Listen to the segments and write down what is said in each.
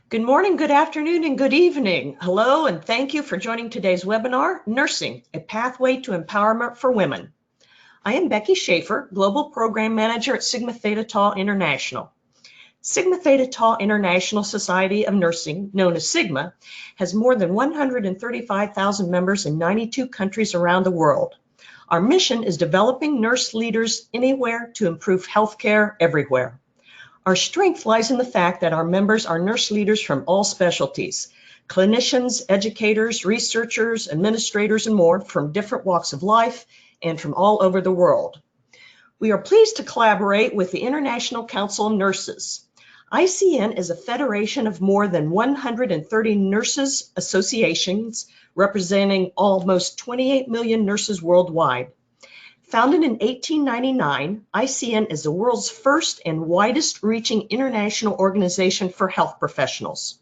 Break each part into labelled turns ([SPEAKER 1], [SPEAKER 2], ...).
[SPEAKER 1] Good morning, good afternoon, and good evening. Hello, and thank you for joining today's webinar, Nursing, a Pathway to Empowerment for Women. I am Becky Schaefer, Global Program Manager at Sigma Theta Tau International. Sigma Theta Tau International Society of Nursing, known as Sigma, has more than 135,000 members in 92 countries around the world. Our mission is developing nurse leaders anywhere to improve healthcare everywhere. Our strength lies in the fact that our members are nurse leaders from all specialties, clinicians, educators, researchers, administrators, and more from different walks of life and from all over the world. We are pleased to collaborate with the International Council of Nurses. ICN is a federation of more than 130 nurses associations representing almost 28 million nurses worldwide. Founded in 1899, ICN is the world's first and widest-reaching international organization for health professionals.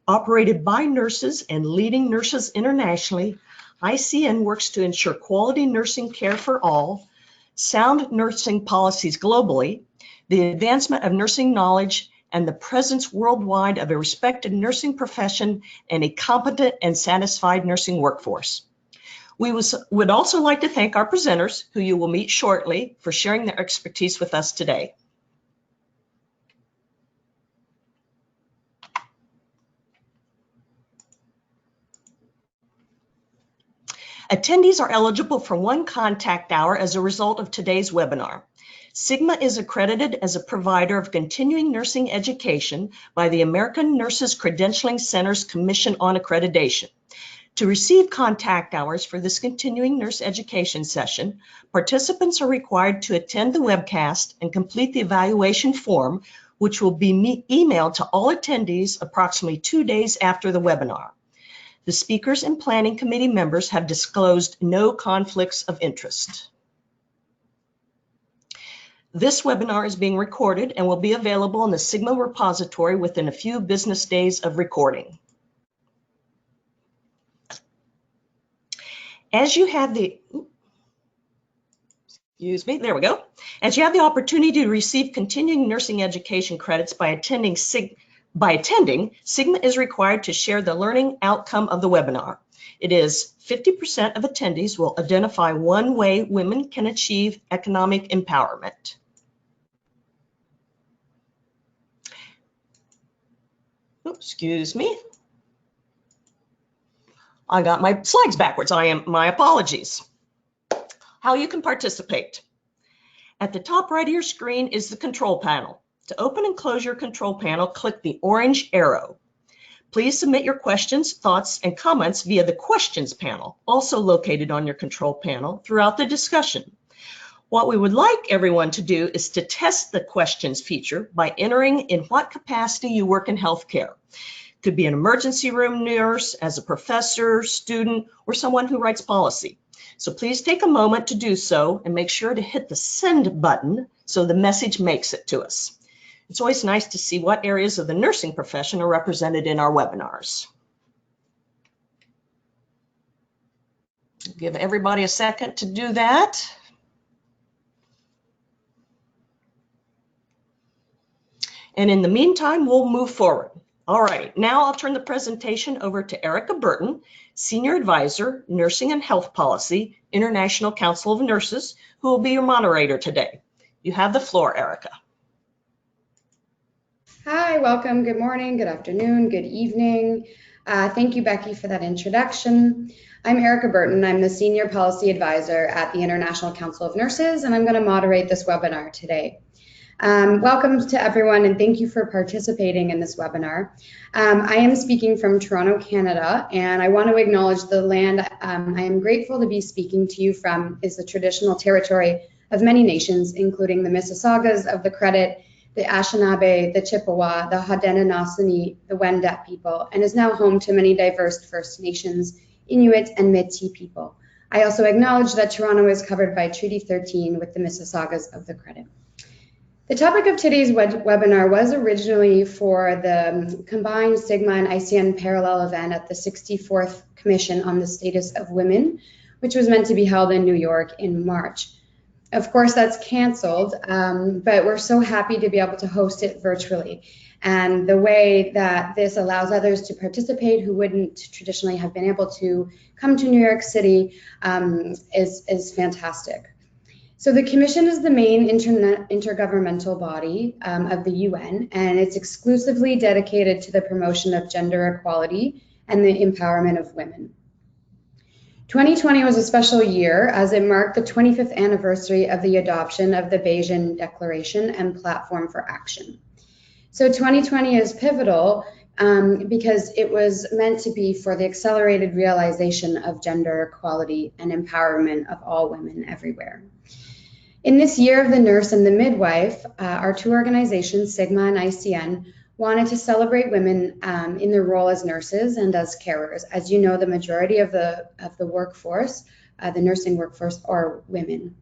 [SPEAKER 1] Operated by nurses and leading nurses internationally, ICN works to ensure quality nursing care for all, sound nursing policies globally, the advancement of nursing knowledge, and the presence worldwide of a respected nursing profession and a competent and satisfied nursing workforce. We would also like to thank our presenters, who you will meet shortly, for sharing their expertise with us today. Attendees are eligible for one contact hour as a result of today's webinar. Sigma is accredited as a provider of continuing nursing education by the American Nurses Credentialing Center's Commission on Accreditation. To receive contact hours for this continuing nurse education session, participants are required to attend the webcast and complete the evaluation form, which will be emailed to all attendees approximately 2 days after the webinar. The speakers and planning committee members have disclosed no conflicts of interest. This webinar is being recorded and will be available in the Sigma repository within a few business days of recording. As you have the opportunity to receive continuing nursing education credits by attending, Sigma is required to share the learning outcome of the webinar. It is 50% of attendees will identify one way women can achieve economic empowerment. Excuse me. I got my slides backwards. My apologies. How you can participate. At the top right of your screen is the control panel. To open and close your control panel, click the orange arrow. Please submit your questions, thoughts, and comments via the questions panel, also located on your control panel throughout the discussion. What we would like everyone to do is to test the questions feature by entering in what capacity you work in healthcare. Could be an emergency room nurse, as a professor, student, or someone who writes policy. So please take a moment to do so and make sure to hit the send button so the message makes it to us. It's always nice to see what areas of the nursing profession are represented in our webinars. Give everybody a second to do that. And in the meantime, we'll move forward. All right, now I'll turn the presentation over to Erica Burton, Senior Advisor, Nursing and Health Policy, International Council of Nurses, who will be your moderator today. You have the floor, Erica.
[SPEAKER 2] Hi, welcome. Good morning, good afternoon, good evening. Thank you, Becky, for that introduction. I'm Erica Burton. I'm the Senior Policy Advisor at the International Council of Nurses, and I'm going to moderate this webinar today. Welcome to everyone, and thank you for participating in this webinar. I am speaking from Toronto, Canada, and I want to acknowledge the land I am grateful to be speaking to you from is the traditional territory of many nations, including the Mississaugas of the Credit, the Anishinaabe, the Chippewa, the Haudenosaunee, the Wendat people, and is now home to many diverse First Nations, Inuit, and Métis people. I also acknowledge that Toronto is covered by Treaty 13 with the Mississaugas of the Credit. The topic of today's webinar was originally for the combined Sigma and ICN parallel event at the 64th Commission on the Status of Women, which was meant to be held in New York in March. Of course, that's canceled, but we're so happy to be able to host it virtually. And the way that this allows others to participate who wouldn't traditionally have been able to come to New York City is fantastic. So the Commission is the main intergovernmental body of the UN, and it's exclusively dedicated to the promotion of gender equality and the empowerment of women. 2020 was a special year as it marked the 25th anniversary of the adoption of the Beijing Declaration and Platform for Action. So 2020 is pivotal because it was meant to be for the accelerated realization of gender equality and empowerment of all women everywhere. In this year of the nurse and the midwife, our two organizations, Sigma and ICN, wanted to celebrate women in their role as nurses and as carers. As you know, the majority of the workforce, the nursing workforce, are women.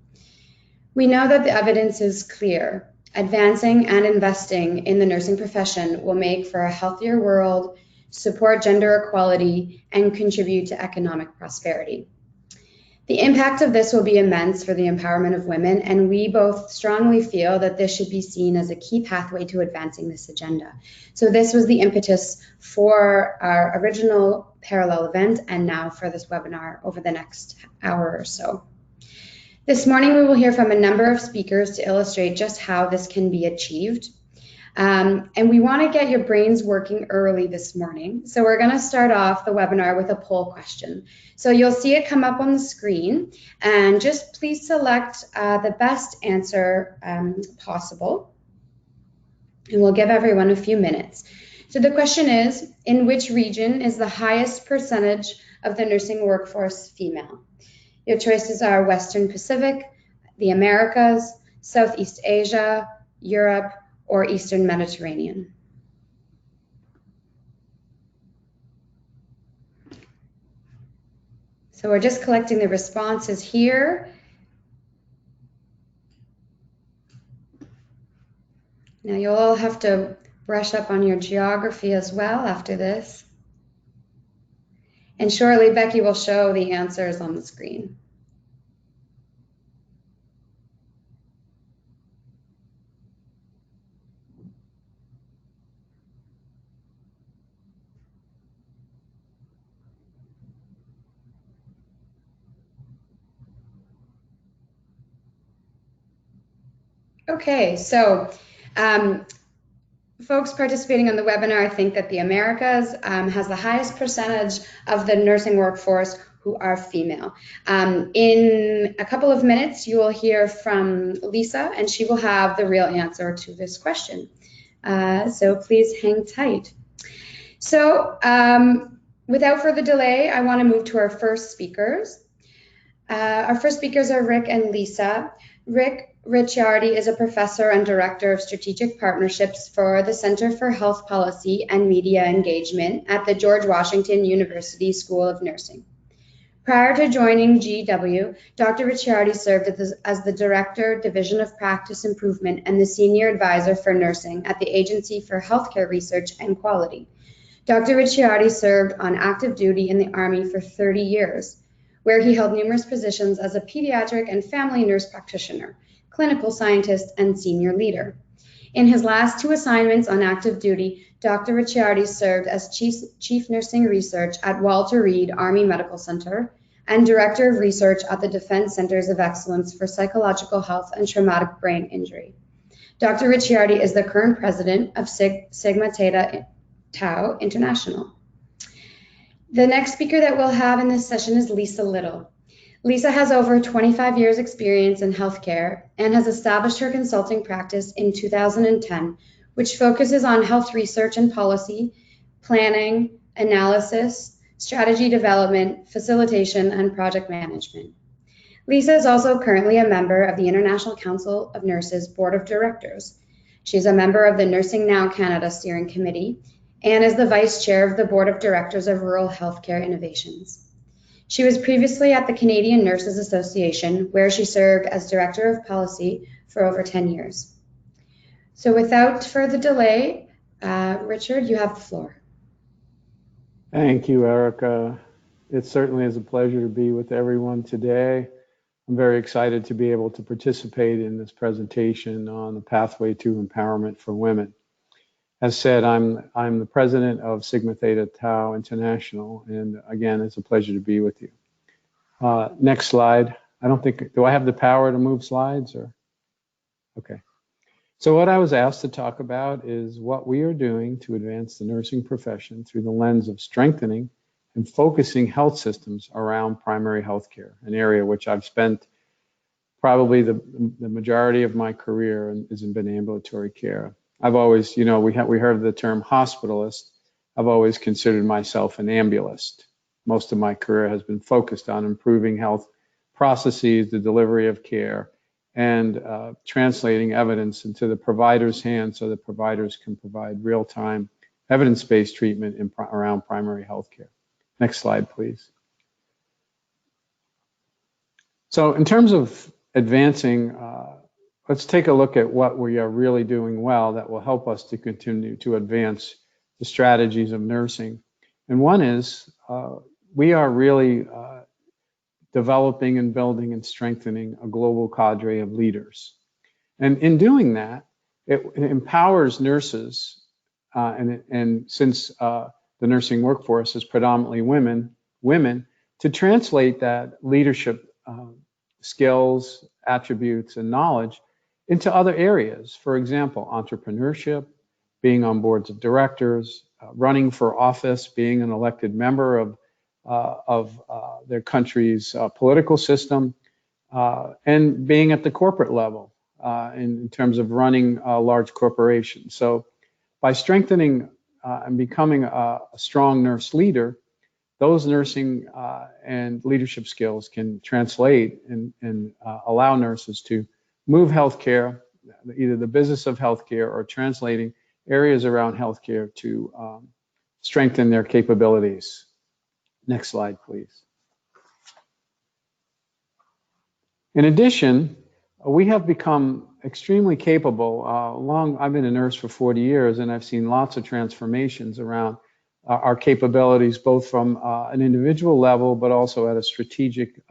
[SPEAKER 2] We know that the evidence is clear. Advancing and investing in the nursing profession will make for a healthier world, support gender equality, and contribute to economic prosperity. The impact of this will be immense for the empowerment of women, and we both strongly feel that this should be seen as a key pathway to advancing this agenda. So this was the impetus for our original parallel event and now for this webinar over the next hour or so. This morning, we will hear from a number of speakers to illustrate just how this can be achieved. And we want to get your brains working early this morning. So we're going to start off the webinar with a poll question. So you'll see it come up on the screen, and just please select the best answer possible. And we'll give everyone a few minutes. So the question is, in which region is the highest percentage of the nursing workforce female? Your choices are Western Pacific, the Americas, Southeast Asia, Europe, or Eastern Mediterranean. So we're just collecting the responses here. Now you'll all have to brush up on your geography as well after this. And shortly, Becky will show the answers on the screen. Okay, so folks participating on the webinar think that the Americas has the highest percentage of the nursing workforce who are female. In a couple of minutes, you will hear from Lisa, and she will have the real answer to this question. So please hang tight. So without further delay, I want to move to our first speakers. Our first speakers are Rick and Lisa. Rick Ricciardi is a professor and director of strategic partnerships for the Center for Health Policy and Media Engagement at the George Washington University School of Nursing. Prior to joining GW, Dr. Ricciardi served as the Director, Division of Practice Improvement and the Senior Advisor for Nursing at the Agency for Healthcare Research and Quality. Dr. Ricciardi served on active duty in the Army for 30 years, where he held numerous positions as a pediatric and family nurse practitioner, clinical scientist, and senior leader. In his last two assignments on active duty, Dr. Ricciardi served as Chief Nursing Research at Walter Reed Army Medical Center and Director of Research at the Defense Centers of Excellence for Psychological Health and Traumatic Brain Injury. Dr. Ricciardi is the current president of Sigma Theta Tau International. The next speaker that we'll have in this session is Lisa Little. Lisa has over 25 years experience in healthcare and has established her consulting practice in 2010, which focuses on health research and policy, planning, analysis, strategy development, facilitation, and project management. Lisa is also currently a member of the International Council of Nurses Board of Directors. She's a member of the Nursing Now Canada Steering Committee and is the Vice Chair of the Board of Directors of Rural Healthcare Innovations. She was previously at the Canadian Nurses Association, where she served as Director of Policy for over 10 years. So without further delay, Richard, you have the floor.
[SPEAKER 3] Thank you, Erica. It certainly is a pleasure to be with everyone today. I'm very excited to be able to participate in this presentation on the pathway to empowerment for women. As said, I'm the president of Sigma Theta Tau International, and again, it's a pleasure to be with you. Next slide. I don't think, do I have the power to move slides or? Okay. So what I was asked to talk about is what we are doing to advance the nursing profession through the lens of strengthening and focusing health systems around primary health care, an area which I've spent probably the majority of my career is in ambulatory care. I've always, you know, we heard the term hospitalist. I've always considered myself an ambulist. Most of my career has been focused on improving health processes, the delivery of care, and translating evidence into the provider's hands so that providers can provide real-time evidence-based treatment around primary health care. Next slide, please. So in terms of advancing, let's take a look at what we are really doing well that will help us to continue to advance the strategies of nursing. And one is we are really developing and building and strengthening a global cadre of leaders. And in doing that, it empowers nurses, and since the nursing workforce is predominantly women, to translate that leadership skills, attributes, and knowledge into other areas. For example, entrepreneurship, being on boards of directors, running for office, being an elected member of their country's political system, and being at the corporate level in terms of running large corporations. So by strengthening and becoming a strong nurse leader, those nursing and leadership skills can translate and allow nurses to move healthcare, either the business of healthcare or translating areas around healthcare to strengthen their capabilities. Next slide, please. In addition, we have become extremely capable. I've been a nurse for 40 years, and I've seen lots of transformations around our capabilities, both from an individual level, but also at a strategic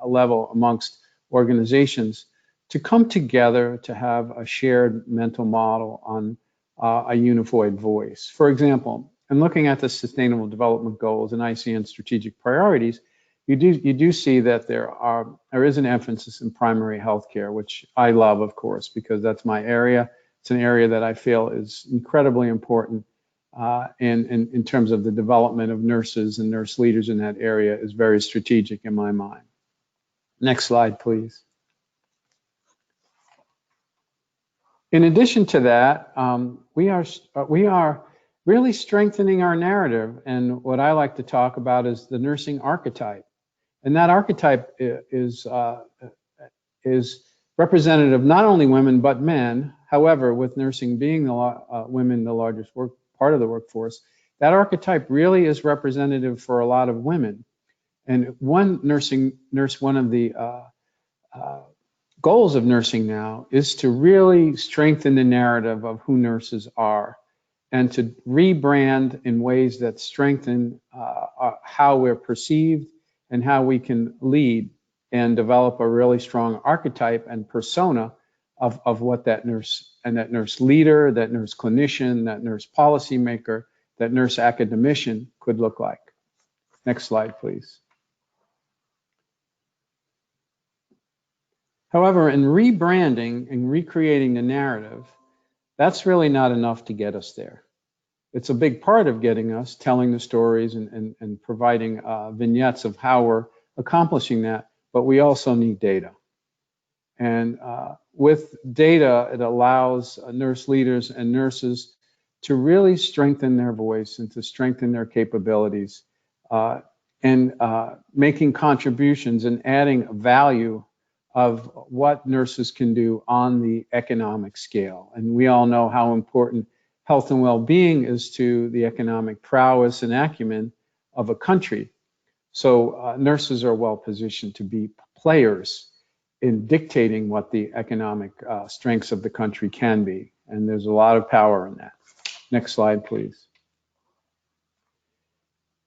[SPEAKER 3] level amongst organizations, to come together to have a shared mental model on a unified voice. For example, in looking at the Sustainable Development Goals and ICN strategic priorities, you do see that there is an emphasis in primary health care, which I love, of course, because that's my area. It's an area that I feel is incredibly important. In terms of the development of nurses and nurse leaders in that area is very strategic in my mind. Next slide, please. In addition to that, we are really strengthening our narrative, and what I like to talk about is the nursing archetype. And that archetype is representative of not only women but men. However, with nursing being women the largest part of the workforce, that archetype really is representative for a lot of women. And one of the goals of nursing now is to really strengthen the narrative of who nurses are and to rebrand in ways that strengthen how we're perceived and how we can lead and develop a really strong archetype and persona of what that nurse and that nurse leader, that nurse clinician, that nurse policymaker, that nurse academician could look like. Next slide, please. However, in rebranding and recreating the narrative, that's really not enough to get us there. It's a big part of getting us, telling the stories and providing vignettes of how we're accomplishing that, but we also need data. And with data, it allows nurse leaders and nurses to really strengthen their voice and to strengthen their capabilities and making contributions and adding value of what nurses can do on the economic scale. And we all know how important health and well-being is to the economic prowess and acumen of a country. So nurses are well positioned to be players in dictating what the economic strengths of the country can be. And there's a lot of power in that. Next slide, please.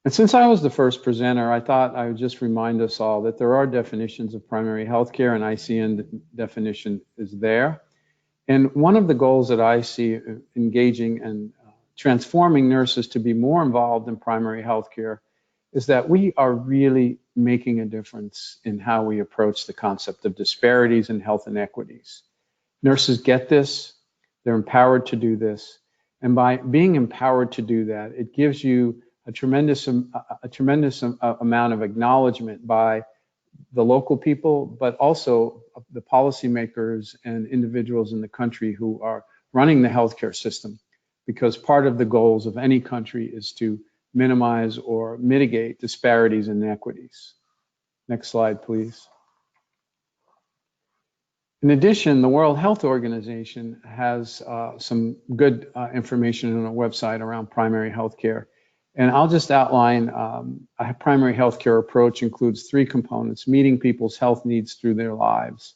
[SPEAKER 3] And since I was the first presenter, I thought I would just remind us all that there are definitions of primary healthcare, and ICN definition is there. And one of the goals that I see engaging and transforming nurses to be more involved in primary healthcare is that we are really making a difference in how we approach the concept of disparities and health inequities. Nurses get this, they're empowered to do this, and by being empowered to do that, it gives you a tremendous amount of acknowledgement by the local people, but also the policymakers and individuals in the country who are running the healthcare system, because part of the goals of any country is to minimize or mitigate disparities and inequities. Next slide, please. In addition, the World Health Organization has some good information on our website around primary healthcare. And I'll just outline a primary healthcare approach includes 3 components: meeting people's health needs through their lives,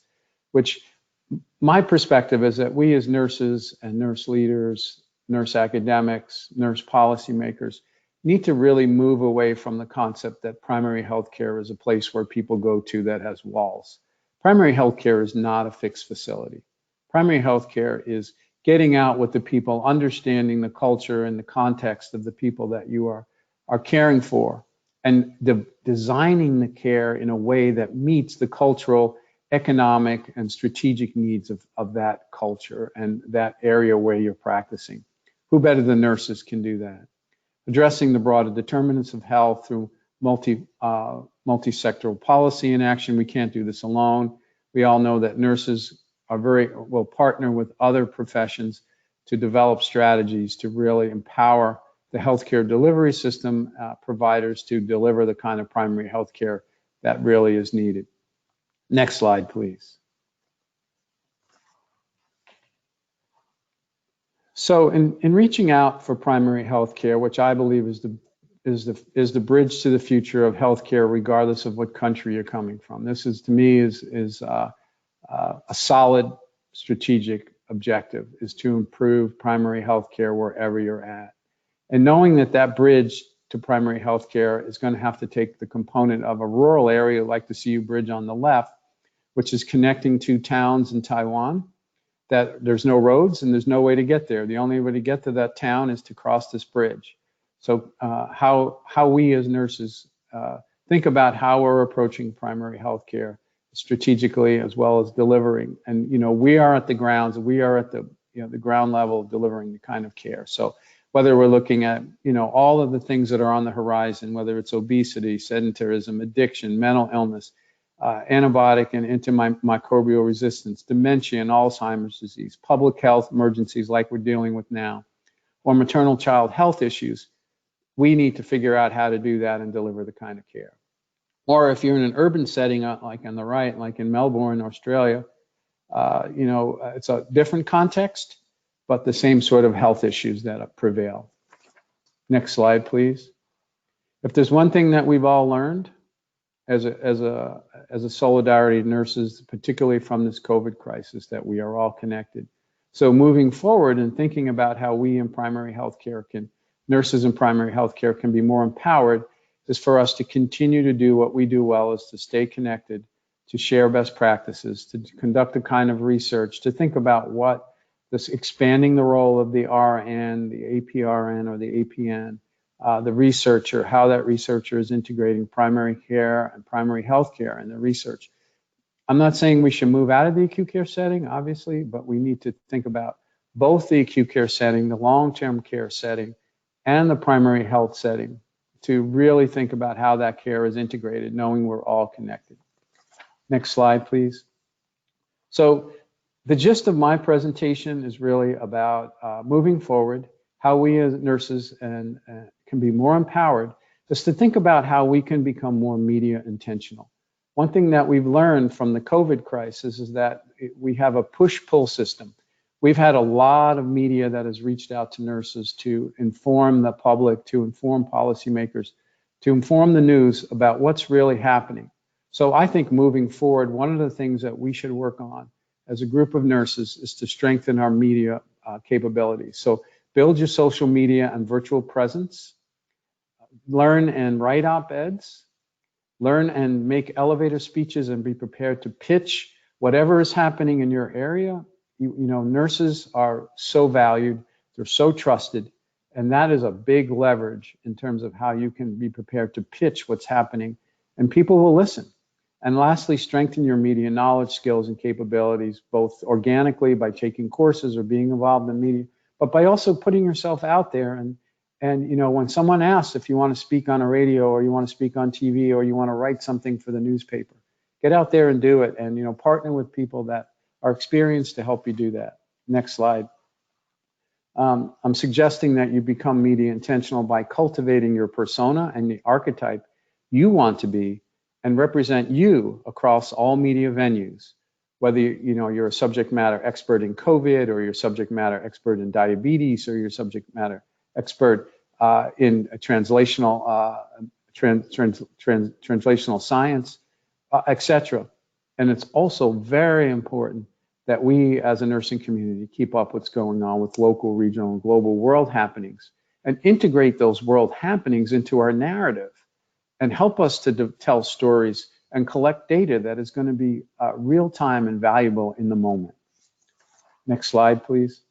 [SPEAKER 3] which my perspective is that we as nurses and nurse leaders, nurse academics, nurse policymakers need to really move away from the concept that primary healthcare is a place where people go to that has walls. Primary healthcare is not a fixed facility. Primary healthcare is getting out with the people, understanding the culture and the context of the people that you are caring for, and designing the care in a way that meets the cultural, economic, and strategic needs of that culture and that area where you're practicing. Who better than nurses can do that? Addressing the broader determinants of health through multi-sectoral policy and action. We can't do this alone. We all know that nurses will partner with other professions to develop strategies to really empower the healthcare delivery system providers to deliver the kind of primary healthcare that really is needed. Next slide, please. So in reaching out for primary healthcare, which I believe is the bridge to the future of healthcare, regardless of what country you're coming from. This is, to me, is a solid strategic objective, is to improve primary healthcare wherever you're at. And knowing that that bridge to primary healthcare is going to have to take the component of a rural area like the CU Bridge on the left, which is connecting 2 towns in Taiwan, that there's no roads and there's no way to get there. The only way to get to that town is to cross this bridge. So how we as nurses think about how we're approaching primary healthcare strategically, as well as delivering. And we are at the grounds, we are at the the ground level of delivering the kind of care. So whether we're looking at all of the things that are on the horizon, whether it's obesity, sedentarism, addiction, mental illness, antibiotic and antimicrobial resistance, dementia and Alzheimer's disease, public health emergencies like we're dealing with now, or maternal child health issues, we need to figure out how to do that and deliver the kind of care. Or if you're in an urban setting, like on the right, like in Melbourne, Australia, it's a different context, but the same sort of health issues that prevail. Next slide, please. If there's one thing that we've all learned as a solidarity of nurses, particularly from this COVID crisis, that we are all connected. So moving forward and thinking about how we in primary healthcare nurses in primary healthcare can be more empowered, is for us to continue to do what we do well, is to stay connected, to share best practices, to conduct the kind of research, to think about what this expanding the role of the RN, the APRN or the APN, the researcher, how that researcher is integrating primary care and primary health care and the research. I'm not saying we should move out of the acute care setting, obviously, but we need to think about both the acute care setting, the long-term care setting, and the primary health setting to really think about how that care is integrated, knowing we're all connected. Next slide, please. So the gist of my presentation is really about moving forward, how we as nurses can be more empowered, is to think about how we can become more media intentional. One thing that we've learned from the COVID crisis is that we have a push-pull system. We've had a lot of media that has reached out to nurses to inform the public, to inform policymakers, to inform the news about what's really happening. So I think moving forward, one of the things that we should work on as a group of nurses is to strengthen our media capabilities. So build your social media and virtual presence. learn and write op-eds, learn and make elevator speeches, and be prepared to pitch whatever is happening in your area. You know, nurses are so valued, they're so trusted, and that is a big leverage in terms of how you can be prepared to pitch what's happening, and people will listen. And lastly, strengthen your media knowledge, skills, and capabilities, both organically by taking courses or being involved in media, but by also putting yourself out there. And you know, when someone asks if you want to speak on a radio, or you want to speak on TV, or you want to write something for the newspaper, get out there and do it. And you know, partner with people that are experienced to help you do that. Next slide. I'm suggesting that you become media intentional by cultivating your persona and the archetype you want to be, and represent you across all media venues. Whether you know you're a subject matter expert in COVID, or you're a subject matter expert in diabetes, or you're a subject matter expert in translational translational science, etc. And it's also very important that we as a nursing community keep up what's going on with local, regional, and global world happenings, and integrate those world happenings into our narrative, and help us to tell stories and collect data that is going to be real time and valuable in the moment. Next slide, please.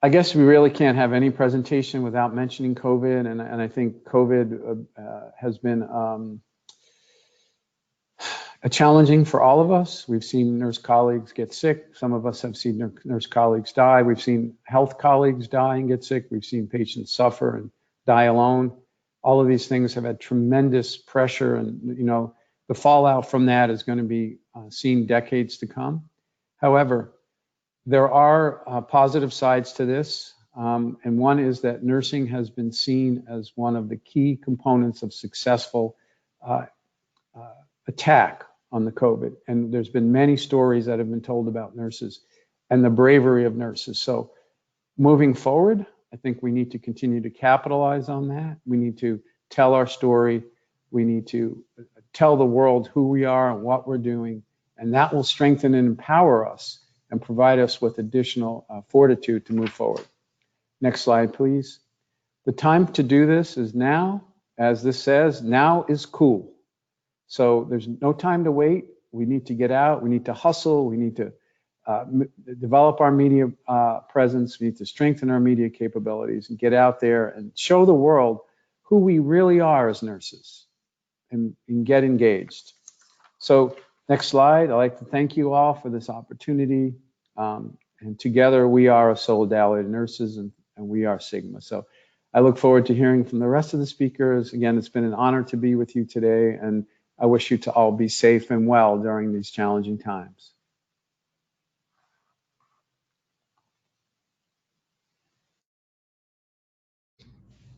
[SPEAKER 3] I guess we really can't have any presentation without mentioning COVID, and I think COVID has been challenging for all of us. We've seen nurse colleagues get sick. Some of us have seen nurse colleagues die. We've seen health colleagues die and get sick. We've seen patients suffer and die alone. All of these things have had tremendous pressure, and you know, the fallout from that is going to be seen decades to come. However, there are positive sides to this, and one is that nursing has been seen as one of the key components of successful attack on the COVID. And there's been many stories that have been told about nurses and the bravery of nurses. So moving forward, I think we need to continue to capitalize on that. We need to tell our story. We need to tell the world who we are and what we're doing, and that will strengthen and empower us and provide us with additional fortitude to move forward. Next slide, please. The time to do this is now. As this says, now is cool. So there's no time to wait. We need to get out. We need to hustle. We need to develop our media presence. We need to strengthen our media capabilities and get out there and show the world who we really are as nurses, and get engaged. So next slide. I'd like to thank you all for this opportunity. And together we are a Solidarity of Nurses, and we are Sigma. So I look forward to hearing from the rest of the speakers. Again, it's been an honor to be with you today, and I wish you to all be safe and well during these challenging times.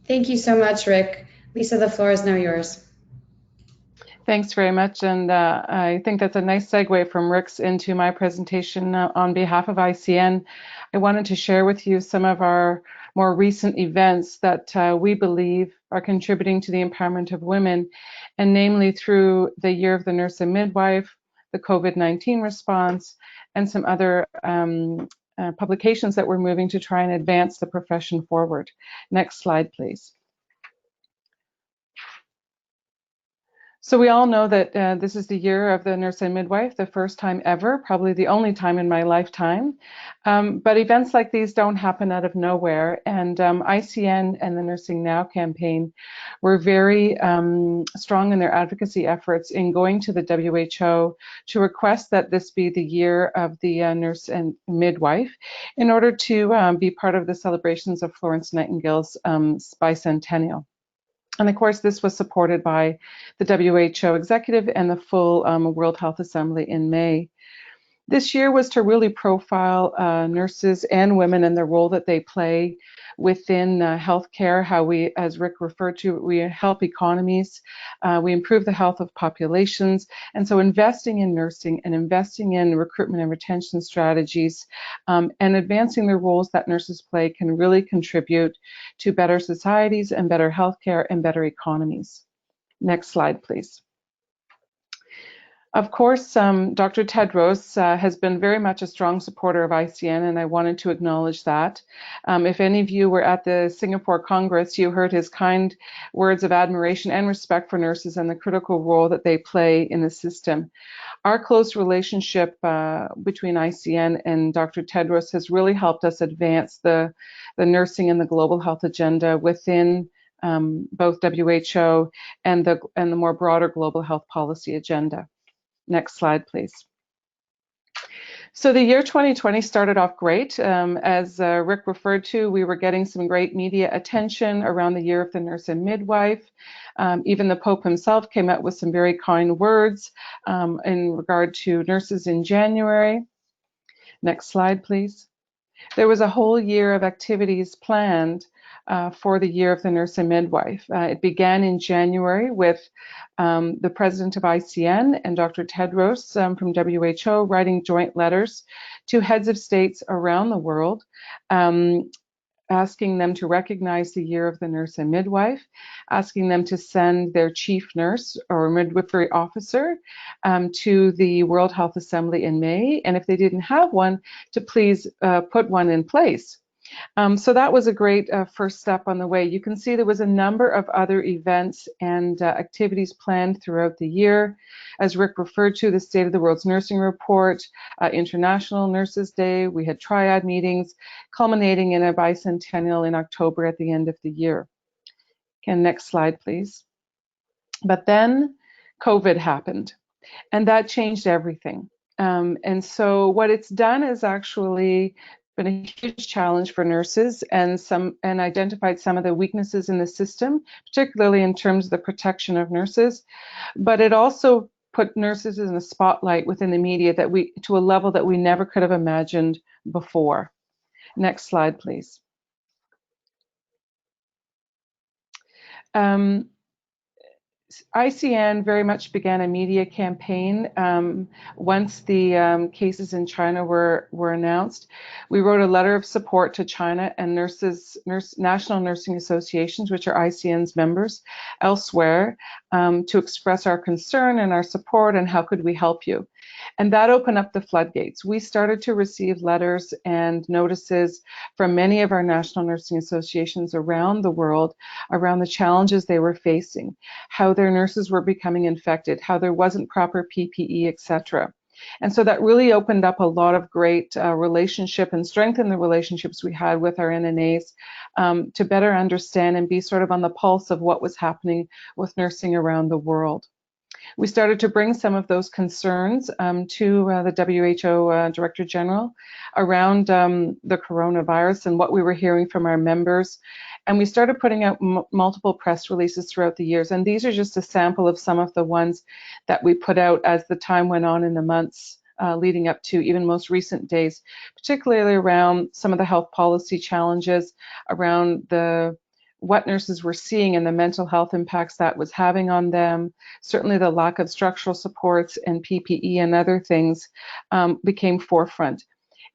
[SPEAKER 2] Thank you so much, Rick. Lisa, the floor is now yours.
[SPEAKER 4] Thanks very much, and I think that's a nice segue from Rick's into my presentation. On behalf of ICN, I wanted to share with you some of our more recent events that we believe are contributing to the empowerment of women, and namely through the Year of the Nurse and Midwife, the COVID-19 response, and some other publications that we're moving to try and advance the profession forward. Next slide, please. So we all know that this is the Year of the Nurse and Midwife, the first time ever, probably the only time in my lifetime. But events like these don't happen out of nowhere. And ICN and the Nursing Now campaign were very strong in their advocacy efforts in going to the WHO to request that this be the Year of the Nurse and Midwife in order to be part of the celebrations of Florence Nightingale's bicentennial. And of course, this was supported by the WHO executive and the full World Health Assembly in May. This year was to really profile nurses and women and the role that they play within healthcare, how we, as Rick referred to, we help economies, we improve the health of populations, and so investing in nursing and investing in recruitment and retention strategies and advancing the roles that nurses play can really contribute to better societies and better healthcare and better economies. Next slide, please. Of course, Dr. Tedros has been very much a strong supporter of ICN, and I wanted to acknowledge that. If any of you were at the Singapore Congress, you heard his kind words of admiration and respect for nurses and the critical role that they play in the system. Our close relationship between ICN and Dr. Tedros has really helped us advance the nursing and the global health agenda within both WHO and the more broader global health policy agenda. Next slide, please. So the year 2020 started off great. As Rick referred to, we were getting some great media attention around the year of the nurse and midwife. Even the Pope himself came out with some very kind words in regard to nurses in January. Next slide, please. There was a whole year of activities planned for the year of the nurse and midwife. It began in January with the president of ICN and Dr. Tedros from WHO writing joint letters to heads of states around the world, asking them to recognize the year of the nurse and midwife, asking them to send their chief nurse or midwifery officer to the World Health Assembly in May, and if they didn't have one, to please put one in place. So that was a great first step on the way. You can see there was a number of other events and activities planned throughout the year. As Rick referred to, the State of the World's Nursing Report, International Nurses Day, we had triad meetings, culminating in a bicentennial in October at the end of the year. Okay, next slide, please. But then COVID happened, and that changed everything. And so what it's done is actually been a huge challenge for nurses and identified some of the weaknesses in the system, particularly in terms of the protection of nurses. But it also put nurses in the spotlight within the media to a level that we never could have imagined before. Next slide, please. ICN very much began a media campaign once the cases in China were announced. We wrote a letter of support to China and national nursing associations, which are ICN's members, elsewhere, to express our concern and our support and how could we help you. And that opened up the floodgates. We started to receive letters and notices from many of our national nursing associations around the world around the challenges they were facing, how their nurses were becoming infected, how there wasn't proper PPE, etc. And so that really opened up a lot of great relationship and strengthened the relationships we had with our NNAs to better understand and be sort of on the pulse of what was happening with nursing around the world. We started to bring some of those concerns to the WHO Director General around the coronavirus and what we were hearing from our members. And we started putting out multiple press releases throughout the years. And these are just a sample of some of the ones that we put out as the time went on in the months leading up to even most recent days, particularly around some of the health policy challenges, around what nurses were seeing and the mental health impacts that was having on them. Certainly the lack of structural supports and PPE and other things became forefront.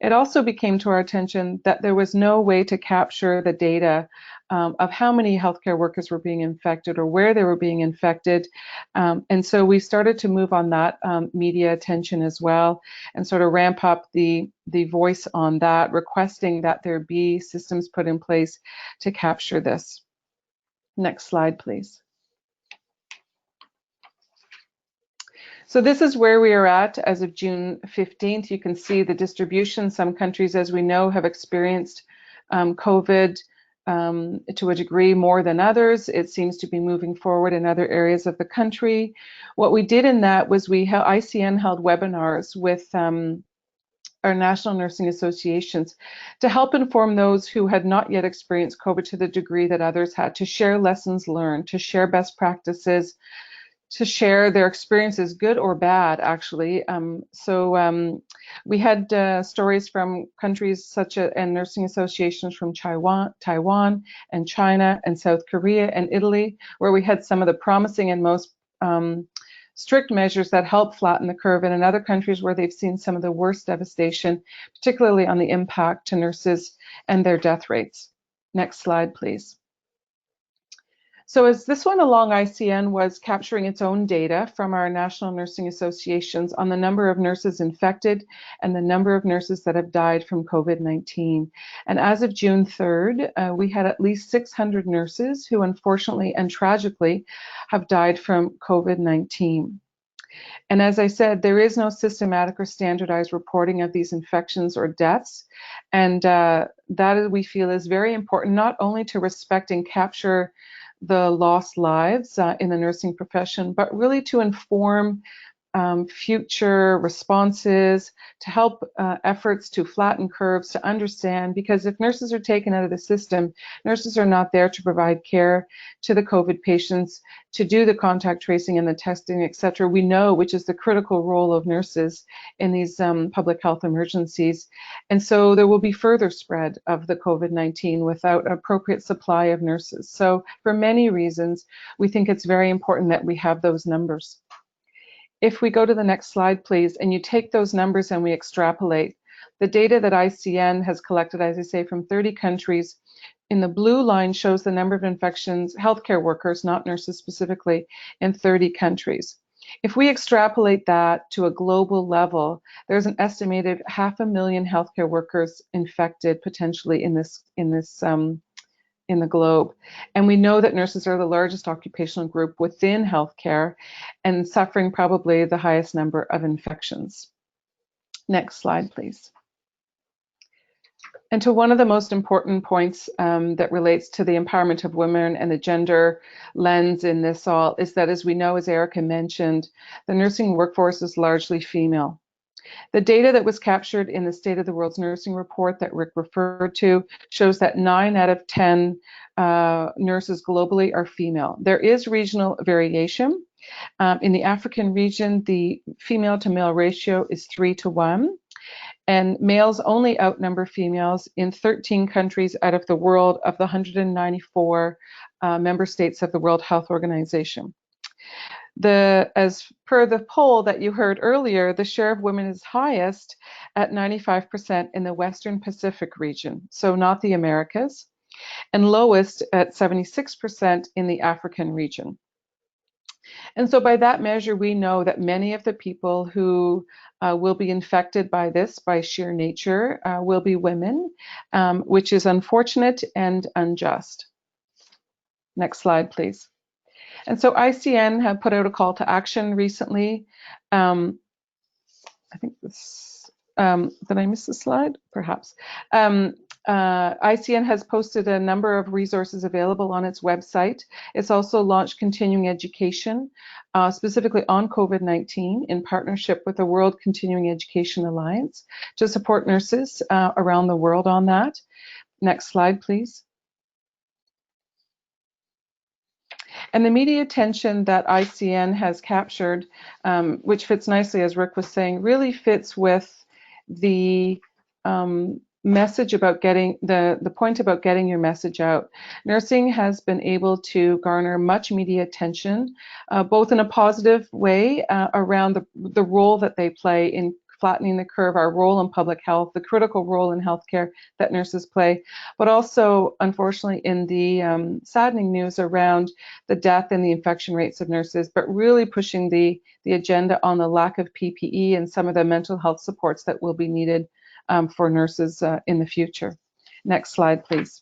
[SPEAKER 4] It also became to our attention that there was no way to capture the data of how many healthcare workers were being infected or where they were being infected. And so we started to move on that media attention as well and sort of ramp up the voice on that, requesting that there be systems put in place to capture this. Next slide, please. So this is where we are at as of June 15th. You can see the distribution. Some countries, as we know, have experienced COVID to a degree more than others. It seems to be moving forward in other areas of the country. What we did in that was ICN held webinars with our national nursing associations to help inform those who had not yet experienced COVID to the degree that others had, to share lessons learned, to share best practices, to share their experiences, good or bad, actually. We had stories from countries such as and nursing associations from Taiwan and China and South Korea and Italy, where we had some of the promising and most strict measures that help flatten the curve, and in other countries where they've seen some of the worst devastation, particularly on the impact to nurses and their death rates. Next slide, please. So as this went along, ICN was capturing its own data from our national nursing associations on the number of nurses infected and the number of nurses that have died from COVID-19. And as of June 3rd, we had at least 600 nurses who unfortunately and tragically have died from COVID-19. And as I said, there is no systematic or standardized reporting of these infections or deaths. And that we feel is very important, not only to respect and capture the lost lives in the nursing profession, but really to inform future responses, to help efforts to flatten curves, to understand, because if nurses are taken out of the system, nurses are not there to provide care to the COVID patients, to do the contact tracing and the testing, etc. We know which is the critical role of nurses in these public health emergencies. And so there will be further spread of the COVID-19 without an appropriate supply of nurses. So for many reasons, we think it's very important that we have those numbers. If we go to the next slide, please, and you take those numbers and we extrapolate, the data that ICN has collected, as I say, from 30 countries, in the blue line shows the number of infections, healthcare workers, not nurses specifically, in 30 countries. If we extrapolate that to a global level, there's an estimated 500,000 healthcare workers infected potentially in the globe. And we know that nurses are the largest occupational group within healthcare and suffering probably the highest number of infections. Next slide, please. And to one of the most important points that relates to the empowerment of women and the gender lens in this all is that, as we know, as Erica mentioned, the nursing workforce is largely female. The data that was captured in the State of the World's Nursing report that Rick referred to shows that 9 out of 10 nurses globally are female. There is regional variation. In the African region, the female to male ratio is 3:1, and males only outnumber females in 13 countries out of the world of the 194 member states of the World Health Organization. As per the poll that you heard earlier, the share of women is highest at 95% in the Western Pacific region, so not the Americas, and lowest at 76% in the African region. And so by that measure, we know that many of the people who will be infected by this, by sheer nature, will be women, which is unfortunate and unjust. Next slide, please. And so ICN have put out a call to action recently. I think this, did I miss the slide? Perhaps. ICN has posted a number of resources available on its website. It's also launched continuing education, specifically on COVID-19 in partnership with the World Continuing Education Alliance to support nurses around the world on that. Next slide, please. And the media attention that ICN has captured, which fits nicely, as Rick was saying, really fits with the message about getting, the point about getting your message out. Nursing has been able to garner much media attention, both in a positive way around the role that they play in flattening the curve, our role in public health, the critical role in healthcare that nurses play, but also, unfortunately, in the saddening news around the death and the infection rates of nurses, but really pushing the agenda on the lack of PPE and some of the mental health supports that will be needed for nurses in the future. Next slide, please.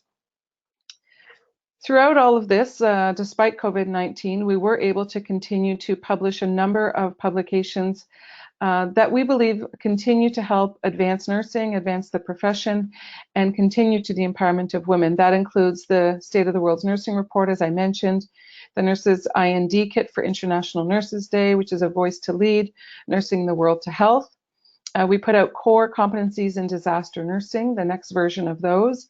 [SPEAKER 4] Throughout all of this, despite COVID-19, we were able to continue to publish a number of publications that we believe continue to help advance nursing, advance the profession, and continue to the empowerment of women. That includes the State of the World's Nursing report, as I mentioned, the Nurses IND Kit for International Nurses Day, which is a voice to lead, Nursing the World to Health. We put out core competencies in disaster nursing, the next version of those,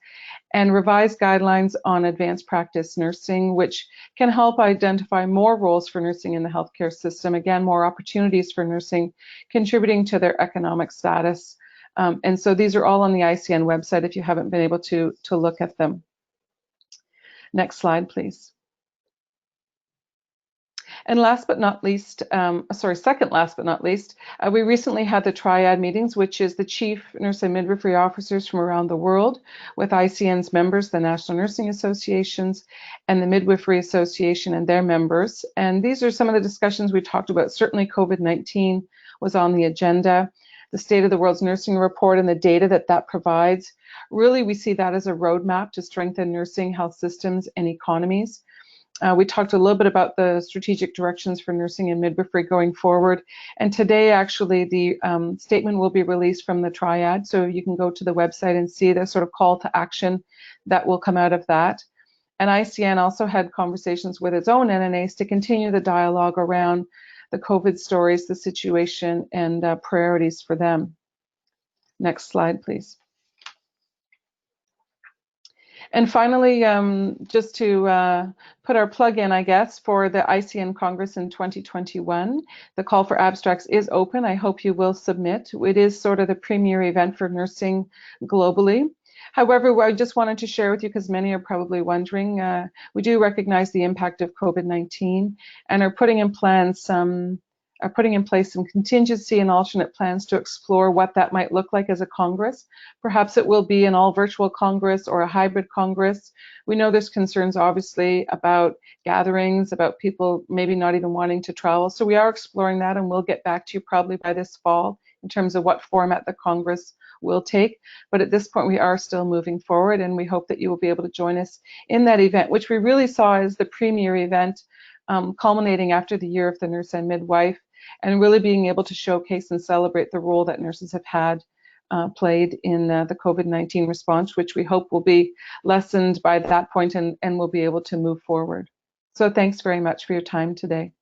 [SPEAKER 4] and revised guidelines on advanced practice nursing, which can help identify more roles for nursing in the healthcare system, again, more opportunities for nursing, contributing to their economic status. And so these are all on the ICN website if you haven't been able to look at them. Next slide, please. And last but not least, second last but not least, we recently had the Triad meetings, which is the chief nurse and midwifery officers from around the world with ICN's members, the National Nursing Associations and the Midwifery Association and their members. And these are some of the discussions we talked about. Certainly COVID-19 was on the agenda, the State of the World's Nursing Report and the data that provides. Really, we see that as a roadmap to strengthen nursing, health systems, and economies. We talked a little bit about the strategic directions for nursing and midwifery going forward. And today, actually, the statement will be released from the Triad. So you can go to the website and see the sort of call to action that will come out of that. And ICN also had conversations with its own NNAs to continue the dialogue around the COVID stories, the situation, and priorities for them. Next slide, please. And finally, just to put our plug in, I guess, for the ICN Congress in 2021, the call for abstracts is open. I hope you will submit. It is sort of the premier event for nursing globally. However, I just wanted to share with you, because many are probably wondering, we do recognize the impact of COVID-19 and are putting in place some contingency and alternate plans to explore what that might look like as a Congress. Perhaps it will be an all virtual Congress or a hybrid Congress. We know there's concerns obviously about gatherings, about people maybe not even wanting to travel. So we are exploring that, and we'll get back to you probably by this fall in terms of what format the Congress will take. But at this point, we are still moving forward, and we hope that you will be able to join us in that event, which we really saw as the premier event, culminating after the Year of the Nurse and Midwife, and really being able to showcase and celebrate the role that nurses have played in the COVID-19 response, which we hope will be lessened by that point and we'll be able to move forward. So thanks very much for your time today.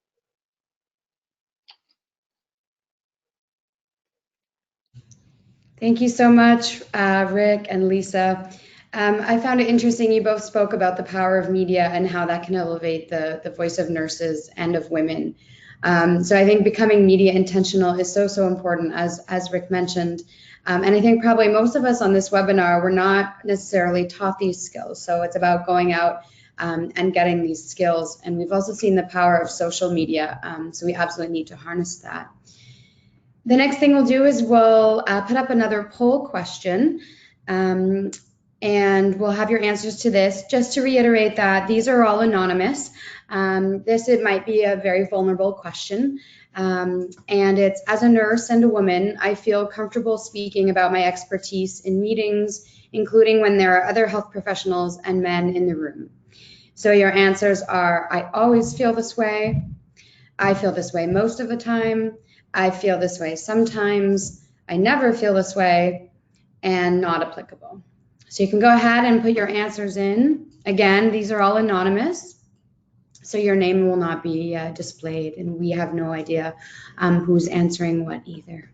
[SPEAKER 2] Thank you so much, Rick and Lisa. I found it interesting, you both spoke about the power of media and how that can elevate the voice of nurses and of women. So I think becoming media intentional is so important, as Rick mentioned. And I think probably most of us on this webinar, we're not necessarily taught these skills. So it's about going out and getting these skills. And we've also seen the power of social media. So we absolutely need to harness that. The next thing we'll do is we'll put up another poll question. And we'll have your answers to this. Just to reiterate that these are all anonymous. It might be a very vulnerable question. And it's, as a nurse and a woman, I feel comfortable speaking about my expertise in meetings, including when there are other health professionals and men in the room. So your answers are, I always feel this way. I feel this way most of the time. I feel this way sometimes. I never feel this way, and not applicable. So you can go ahead and put your answers in. Again, these are all anonymous, so your name will not be displayed, and we have no idea who's answering what either.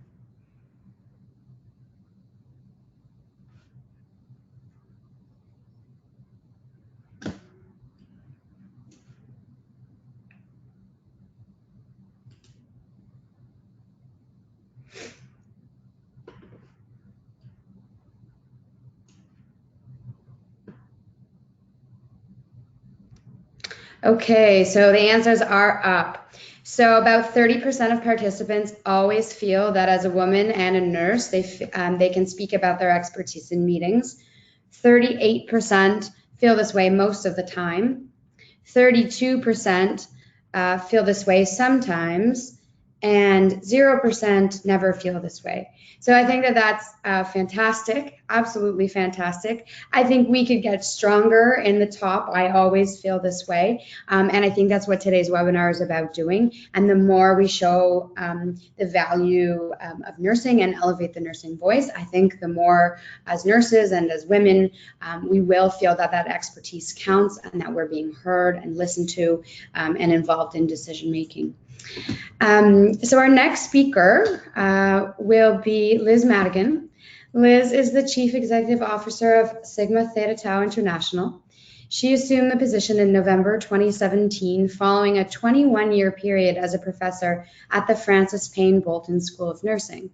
[SPEAKER 2] Okay, so the answers are up. So about 30% of participants always feel that as a woman and a nurse, they can speak about their expertise in meetings. 38% feel this way most of the time. 32% feel this way sometimes, and 0% never feel this way. So I think that that's fantastic, absolutely fantastic. I think we could get stronger in the top. I always feel this way. And I think that's what today's webinar is about doing. And the more we show the value of nursing and elevate the nursing voice, I think the more as nurses and as women, we will feel that that expertise counts and that we're being heard and listened to and involved in decision making. So our next speaker will be Liz Madigan. Liz is the Chief Executive Officer of Sigma Theta Tau International. She assumed the position in November 2017 following a 21-year period as a professor at the Francis Payne Bolton School of Nursing,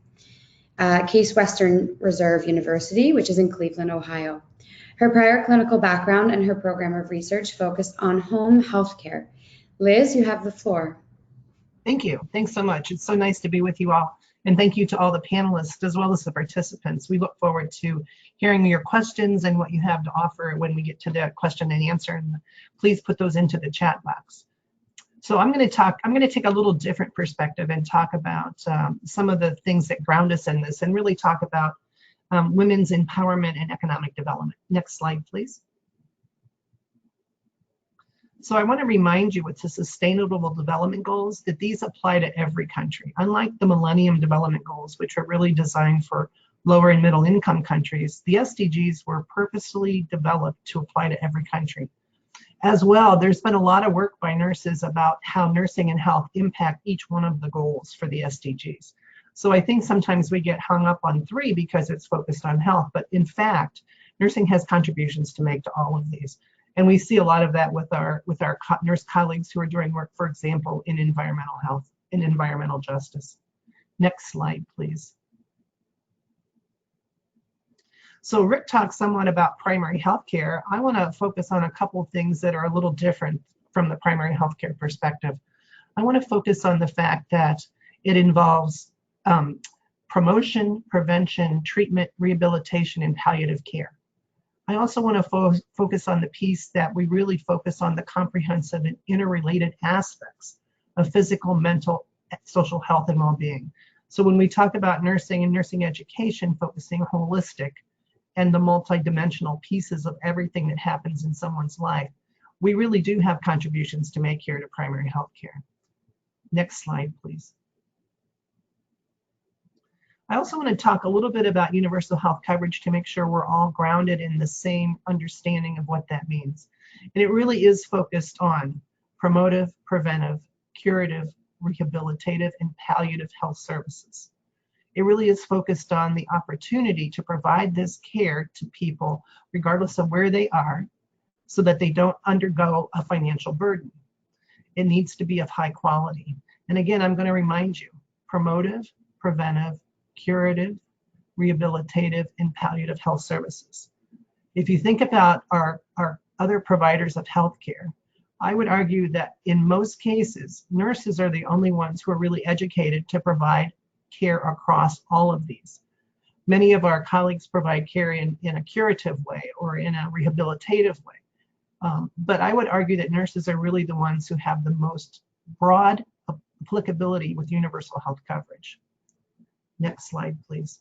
[SPEAKER 2] Case Western Reserve University, which is in Cleveland, Ohio. Her prior clinical background and her program of research focused on home health care. Liz, you have the floor.
[SPEAKER 5] Thank you. Thanks so much. It's so nice to be with you all. And thank you to all the panelists as well as the participants. We look forward to hearing your questions and what you have to offer when we get to the question and answer. And please put those into the chat box. So I'm going to take a little different perspective and talk about some of the things that ground us in this and really talk about women's empowerment and economic development. Next slide, please. So I want to remind you with the Sustainable Development Goals that these apply to every country. Unlike the Millennium Development Goals, which are really designed for lower and middle income countries, the SDGs were purposely developed to apply to every country. As well, there's been a lot of work by nurses about how nursing and health impact each one of the goals for the SDGs. So I think sometimes we get hung up on 3 because it's focused on health, but in fact, nursing has contributions to make to all of these. And we see a lot of that with our nurse colleagues who are doing work, for example, in environmental health and environmental justice. Next slide, please. So Rick talked somewhat about primary health care. I want to focus on a couple of things that are a little different from the primary health care perspective. I want to focus on the fact that it involves promotion, prevention, treatment, rehabilitation, and palliative care. I also want to focus on the piece that we really focus on the comprehensive and interrelated aspects of physical, mental, social health, and well-being. So when we talk about nursing and nursing education, focusing holistic and the multidimensional pieces of everything that happens in someone's life, we really do have contributions to make here to primary health care. Next slide, please. I also want to talk a little bit about universal health coverage to make sure we're all grounded in the same understanding of what that means. And it really is focused on promotive, preventive, curative, rehabilitative, and palliative health services. It really is focused on the opportunity to provide this care to people regardless of where they are so that they don't undergo a financial burden. It needs to be of high quality. And again, I'm going to remind you, promotive, preventive, curative, rehabilitative, and palliative health services. If you think about our other providers of healthcare, I would argue that in most cases, nurses are the only ones who are really educated to provide care across all of these. Many of our colleagues provide care in a curative way or in a rehabilitative way. But I would argue that nurses are really the ones who have the most broad applicability with universal health coverage. Next slide, please.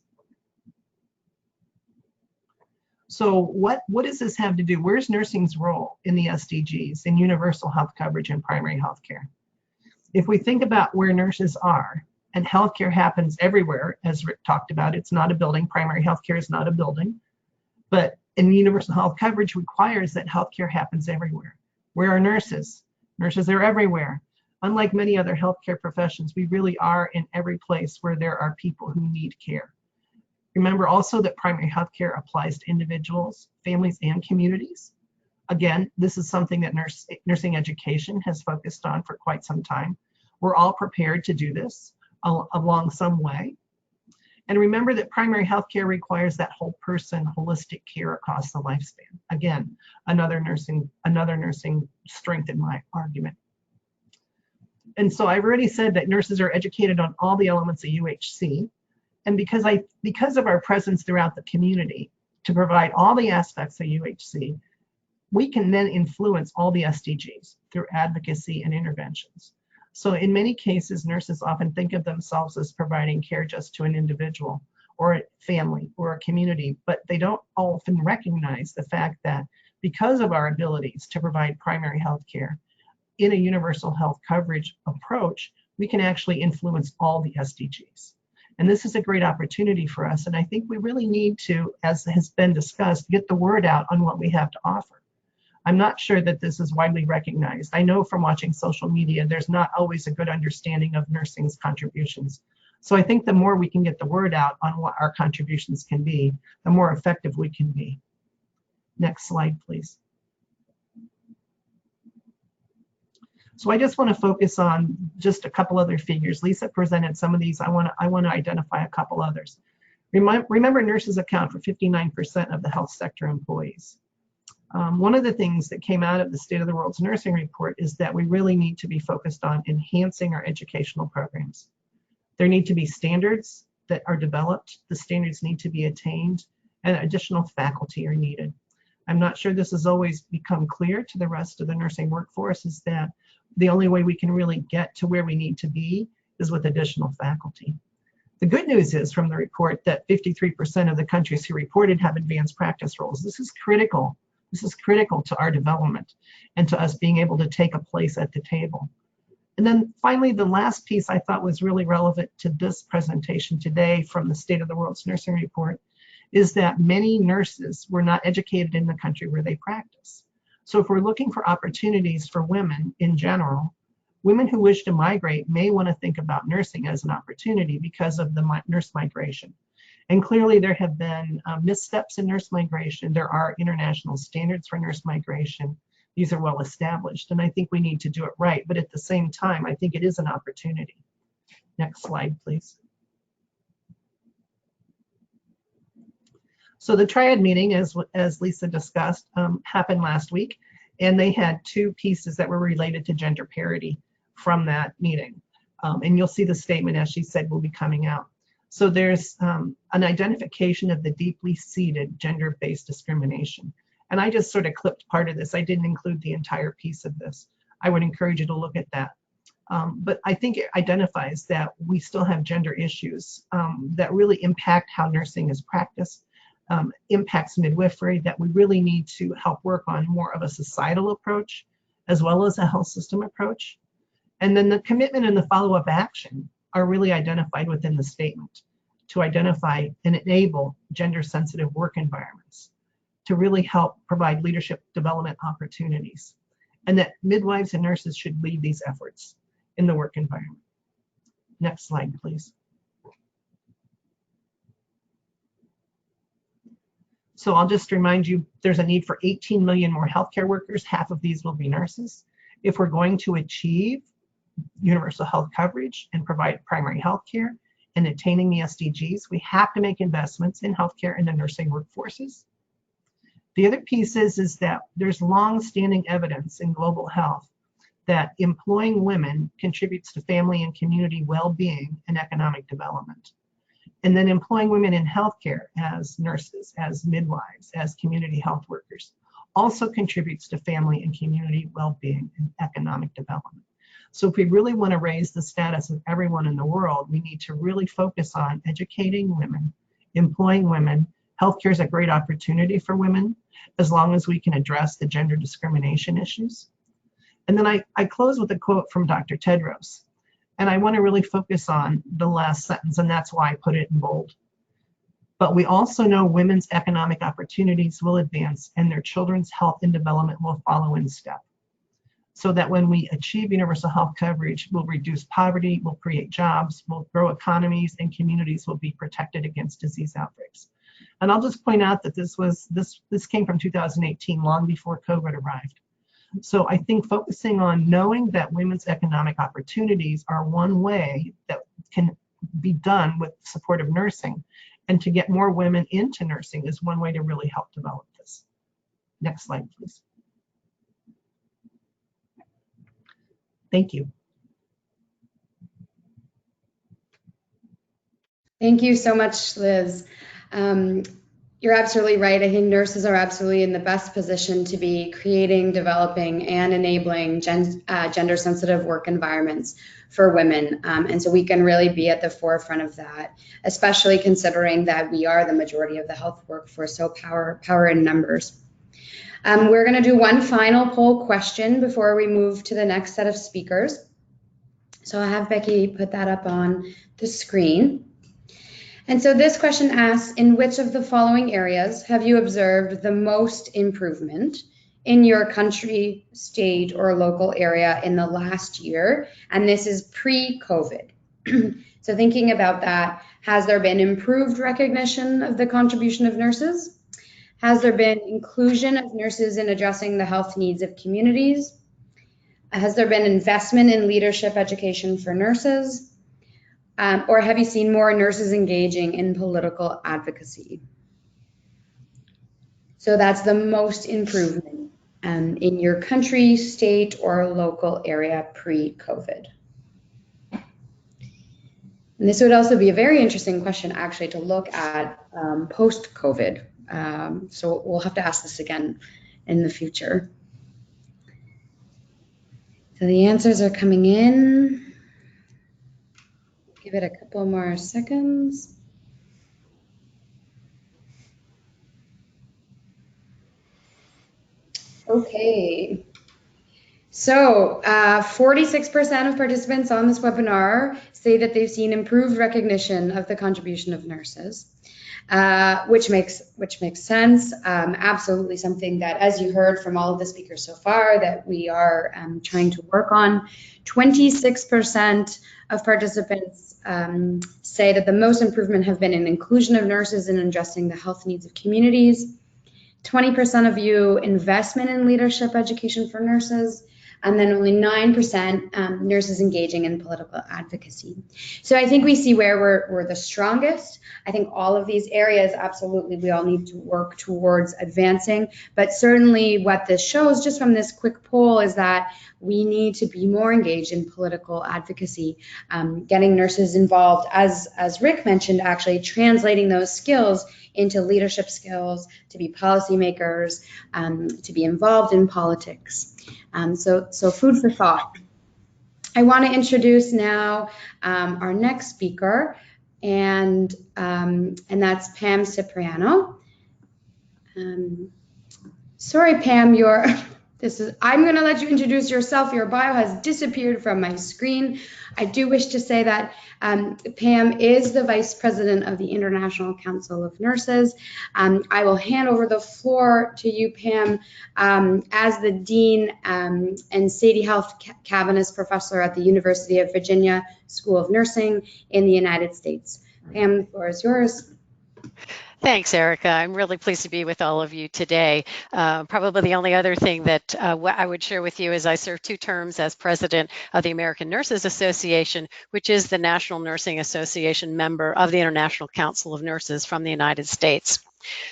[SPEAKER 5] So what does this have to do? Where's nursing's role in the SDGs, in universal health coverage and primary health care? If we think about where nurses are, and healthcare happens everywhere, as Rick talked about, it's not a building. Primary health care is not a building. But in universal health coverage requires that healthcare happens everywhere. Where are nurses? Nurses are everywhere. Unlike many other healthcare professions, we really are in every place where there are people who need care. Remember also that primary health care applies to individuals, families, and communities. Again, this is something that nursing education has focused on for quite some time. We're all prepared to do this along some way. And remember that primary health care requires that whole person, holistic care across the lifespan. Again, another nursing strength in my argument. And so I've already said that nurses are educated on all the elements of UHC. And because of our presence throughout the community to provide all the aspects of UHC, we can then influence all the SDGs through advocacy and interventions. So in many cases, nurses often think of themselves as providing care just to an individual or a family or a community, but they don't often recognize the fact that because of our abilities to provide primary health care, in a universal health coverage approach, we can actually influence all the SDGs. And this is a great opportunity for us. And I think we really need to, as has been discussed, get the word out on what we have to offer. I'm not sure that this is widely recognized. I know from watching social media, there's not always a good understanding of nursing's contributions. So I think the more we can get the word out on what our contributions can be, the more effective we can be. Next slide, please. So I just want to focus on just a couple other figures. Lisa presented some of these. I want to identify a couple others. Remember, nurses account for 59% of the health sector employees. One of the things that came out of the State of the World's Nursing Report is that we really need to be focused on enhancing our educational programs. There need to be standards that are developed, the standards need to be attained, and additional faculty are needed. I'm not sure this has always become clear to the rest of the nursing workforce, is that the only way we can really get to where we need to be is with additional faculty. The good news is from the report that 53% of the countries who reported have advanced practice roles. This is critical. This is critical to our development and to us being able to take a place at the table. And then finally, the last piece I thought was really relevant to this presentation today from the State of the World's Nursing Report is that many nurses were not educated in the country where they practice. So if we're looking for opportunities for women in general, women who wish to migrate may want to think about nursing as an opportunity because of the nurse migration. And clearly there have been missteps in nurse migration. There are international standards for nurse migration. These are well established, and I think we need to do it right. But at the same time, I think it is an opportunity. Next slide, please. So the Triad meeting, as Lisa discussed, happened last week, and they had two pieces that were related to gender parity from that meeting. And you'll see the statement, as she said, will be coming out. So there's an identification of the deeply seated gender-based discrimination. And I just sort of clipped part of this. I didn't include the entire piece of this. I would encourage you to look at that. But I think it identifies that we still have gender issues that really impact how nursing is practiced, impacts midwifery, that we really need to help work on more of a societal approach as well as a health system approach. And then the commitment and the follow-up action are really identified within the statement to identify and enable gender-sensitive work environments, to really help provide leadership development opportunities, and that midwives and nurses should lead these efforts in the work environment. Next slide, please. So I'll just remind you, there's a need for 18 million more healthcare workers. Half of these will be nurses. If we're going to achieve universal health coverage and provide primary health care and attaining the SDGs, we have to make investments in healthcare and the nursing workforces. The other piece is that there's long-standing evidence in global health that employing women contributes to family and community well-being and economic development. And then employing women in healthcare as nurses, as midwives, as community health workers also contributes to family and community well-being and economic development. So if we really want to raise the status of everyone in the world, we need to really focus on educating women, employing women. Healthcare is a great opportunity for women, as long as we can address the gender discrimination issues. And then I close with a quote from Dr. Tedros. And I want to really focus on the last sentence, and that's why I put it in bold. But we also know women's economic opportunities will advance and their children's health and development will follow in step. So that when we achieve universal health coverage, we'll reduce poverty, we'll create jobs, we'll grow economies, and communities will be protected against disease outbreaks. And I'll just point out that this came from 2018, long before COVID arrived. So I think focusing on knowing that women's economic opportunities are one way that can be done with support of nursing, and to get more women into nursing is one way to really help develop this. Next slide, please. Thank you.
[SPEAKER 2] Thank you so much, Liz. You're absolutely right. I think nurses are absolutely in the best position to be creating, developing, and enabling gender-sensitive work environments for women. And so we can really be at the forefront of that, especially considering that we are the majority of the health workforce, so power in numbers. We're going to do one final poll question before we move to the next set of speakers. So I'll have Becky put that up on the screen. And so this question asks, in which of the following areas have you observed the most improvement in your country, state, or local area in the last year? And this is pre-COVID. So thinking about that, has there been improved recognition of the contribution of nurses? Has there been inclusion of nurses in addressing the health needs of communities? Has there been investment in leadership education for nurses? Or have you seen more nurses engaging in political advocacy? So that's the most improvement in your country, state, or local area pre-COVID. And this would also be a very interesting question, actually, to look at post-COVID. So we'll have to ask this again in the future. So the answers are coming in. Give it a couple more seconds. Okay. So 46% of participants on this webinar say that they've seen improved recognition of the contribution of nurses, which makes sense. Absolutely something that, as you heard from all of the speakers so far, that we are trying to work on. 26% of participants say that the most improvement have been in inclusion of nurses in addressing the health needs of communities. 20% of you investment in leadership education for nurses, and then only 9% nurses engaging in political advocacy. So I think we see where we're the strongest. I think all of these areas, absolutely, we all need to work towards advancing, but certainly what this shows just from this quick poll is that we need to be more engaged in political advocacy, getting nurses involved, as Rick mentioned, actually translating those skills into leadership skills, to be policymakers, to be involved in politics. So food for thought. I want to introduce now our next speaker, and that's Pam Cipriano. Sorry, Pam, I'm going to let you introduce yourself. Your bio has disappeared from my screen. I do wish to say that Pam is the Vice President of the International Council of Nurses. I will hand over the floor to you, Pam, as the Dean and Sadie Health Cavanis Professor at the University of Virginia School of Nursing in the United States. Pam, the floor is yours.
[SPEAKER 6] Thanks, Erica. I'm really pleased to be with all of you today. Probably the only other thing that I would share with you is I serve 2 terms as president of the American Nurses Association, which is the National Nursing Association member of the International Council of Nurses from the United States.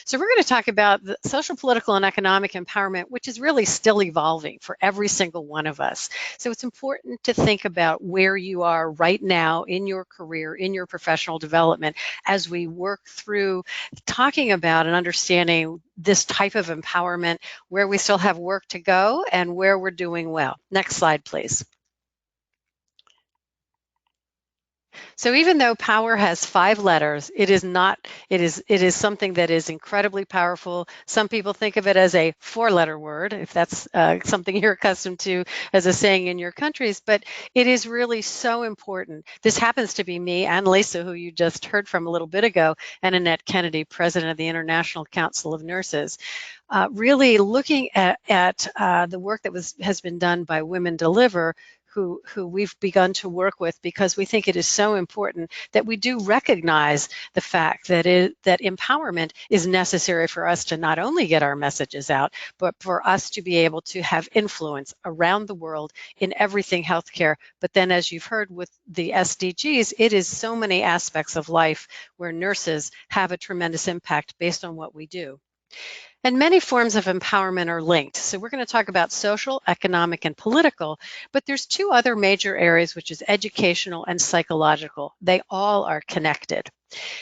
[SPEAKER 6] So we're going to talk about the social, political, and economic empowerment, which is really still evolving for every single one of us. So it's important to think about where you are right now in your career, in your professional development, as we work through talking about and understanding this type of empowerment, where we still have work to go and where we're doing well. Next slide, please. So even though power has 5 letters, it is something that is incredibly powerful. Some people think of it as a 4-letter word, if that's something you're accustomed to as a saying in your countries, but it is really so important. This happens to be me and Lisa, who you just heard from a little bit ago, and Annette Kennedy, President of the International Council of Nurses. Really looking at the work that has been done by Women Deliver, who we've begun to work with, because we think it is so important that we do recognize the fact that that empowerment is necessary for us to not only get our messages out, but for us to be able to have influence around the world in everything healthcare. But then, as you've heard with the SDGs, it is so many aspects of life where nurses have a tremendous impact based on what we do. And many forms of empowerment are linked. So we're going to talk about social, economic, and political, but there's 2 other major areas, which is educational and psychological. They all are connected.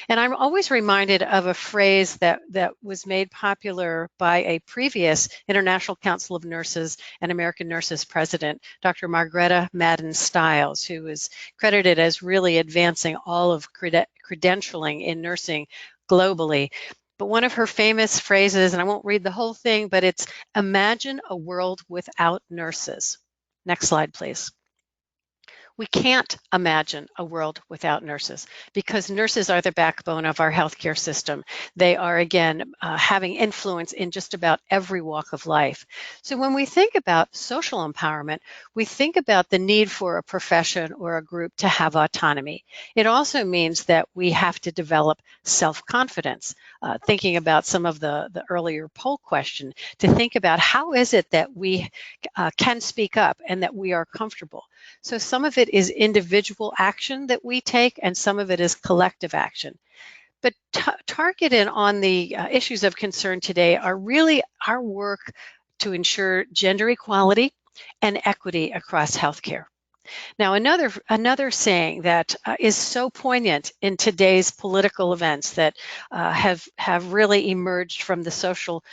[SPEAKER 6] And I'm always reminded of a phrase that was made popular by a previous International Council of Nurses and American Nurses president, Dr. Margaretta Madden Stiles, who is credited as really advancing all of credentialing in nursing globally. But one of her famous phrases, and I won't read the whole thing, but it's, imagine a world without nurses. Next slide, please. We can't imagine a world without nurses, because nurses are the backbone of our healthcare system. They are, again, having influence in just about every walk of life. So when we think about social empowerment, we think about the need for a profession or a group to have autonomy. It also means that we have to develop self-confidence. Thinking about some of the earlier poll question, to think about how is it that we can speak up and that we are comfortable. So some of it is individual action that we take, and some of it is collective action. But targeted on the issues of concern today are really our work to ensure gender equality and equity across healthcare. Now, another saying that is so poignant in today's political events that have really emerged from the social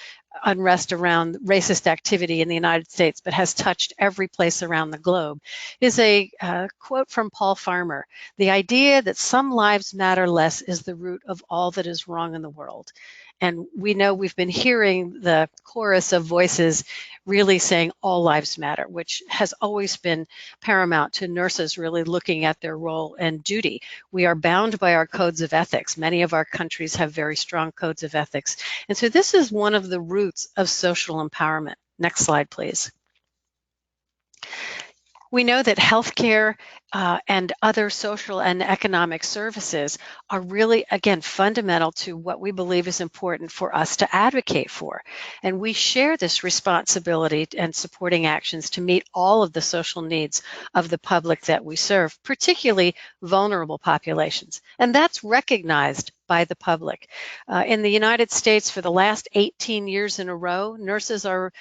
[SPEAKER 6] unrest around racist activity in the United States, but has touched every place around the globe, is a quote from Paul Farmer: "The idea that some lives matter less is the root of all that is wrong in the world." And we know we've been hearing the chorus of voices really saying all lives matter, which has always been paramount to nurses really looking at their role and duty. We are bound by our codes of ethics. Many of our countries have very strong codes of ethics. And so this is one of the roots of social empowerment. Next slide, please. We know that healthcare and other social and economic services are really, again, fundamental to what we believe is important for us to advocate for. And we share this responsibility and supporting actions to meet all of the social needs of the public that we serve, particularly vulnerable populations. And that's recognized by the public. In the United States, for the last 18 years in a row, nurses are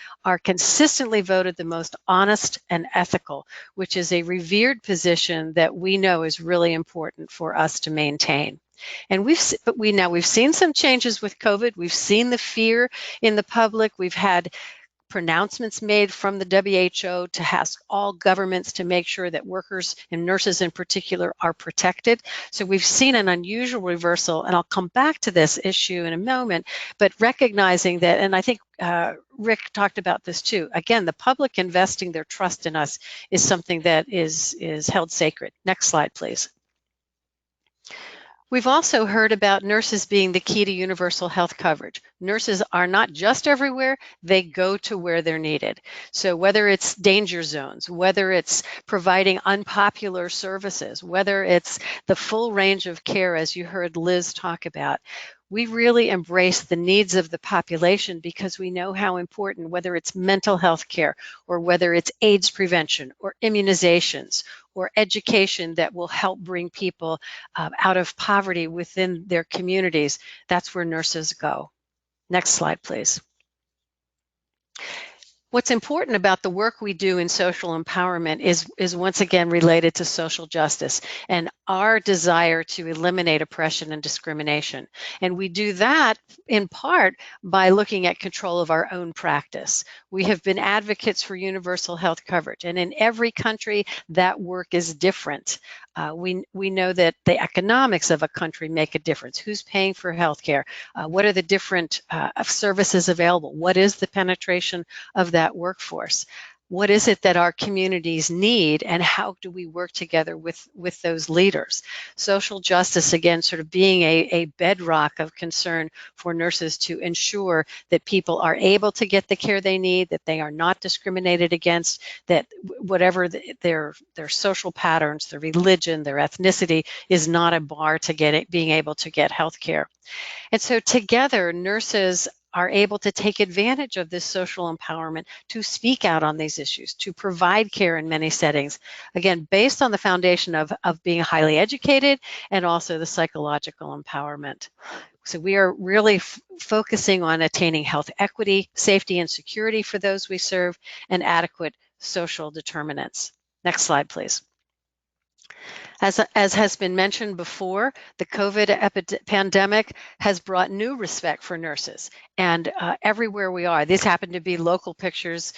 [SPEAKER 6] consistently voted the most honest and ethical, which is a revered position that we know is really important for us to maintain. And we've seen some changes with COVID. We've seen the fear in the public. We've had pronouncements made from the WHO to ask all governments to make sure that workers and nurses in particular are protected. So we've seen an unusual reversal, and I'll come back to this issue in a moment, but recognizing that, and I think Rick talked about this too, again, the public investing their trust in us is something that is held sacred. Next slide, please. We've also heard about nurses being the key to universal health coverage. Nurses are not just everywhere, they go to where they're needed. So whether it's danger zones, whether it's providing unpopular services, whether it's the full range of care, as you heard Liz talk about, we really embrace the needs of the population because we know how important, whether it's mental health care or whether it's AIDS prevention or immunizations or education that will help bring people out of poverty within their communities, that's where nurses go. Next slide, please. What's important about the work we do in social empowerment is once again related to social justice and our desire to eliminate oppression and discrimination. And we do that in part by looking at control of our own practice. We have been advocates for universal health coverage, and in every country that work is different. We know that the economics of a country make a difference. Who's paying for healthcare? What are the different services available? What is the penetration of that workforce? What is it that our communities need, and how do we work together with those leaders? Social justice, again, sort of being a bedrock of concern for nurses to ensure that people are able to get the care they need, that they are not discriminated against, that whatever their social patterns, their religion, their ethnicity is not a bar to being able to get health care. And so together, nurses are able to take advantage of this social empowerment to speak out on these issues, to provide care in many settings, again, based on the foundation of being highly educated and also the psychological empowerment. So we are really focusing on attaining health equity, safety and security for those we serve, and adequate social determinants. Next slide, please. As has been mentioned before, the COVID pandemic has brought new respect for nurses, and everywhere we are. These happen to be local pictures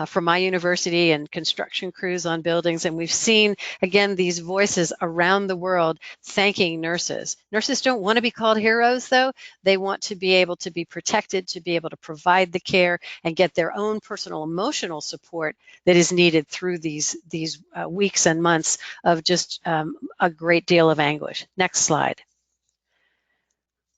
[SPEAKER 6] from my university and construction crews on buildings, and we've seen, again, these voices around the world thanking nurses. Nurses don't want to be called heroes, though. They want to be able to be protected, to be able to provide the care and get their own personal emotional support that is needed through these weeks and months of just a great deal of anguish. Next slide.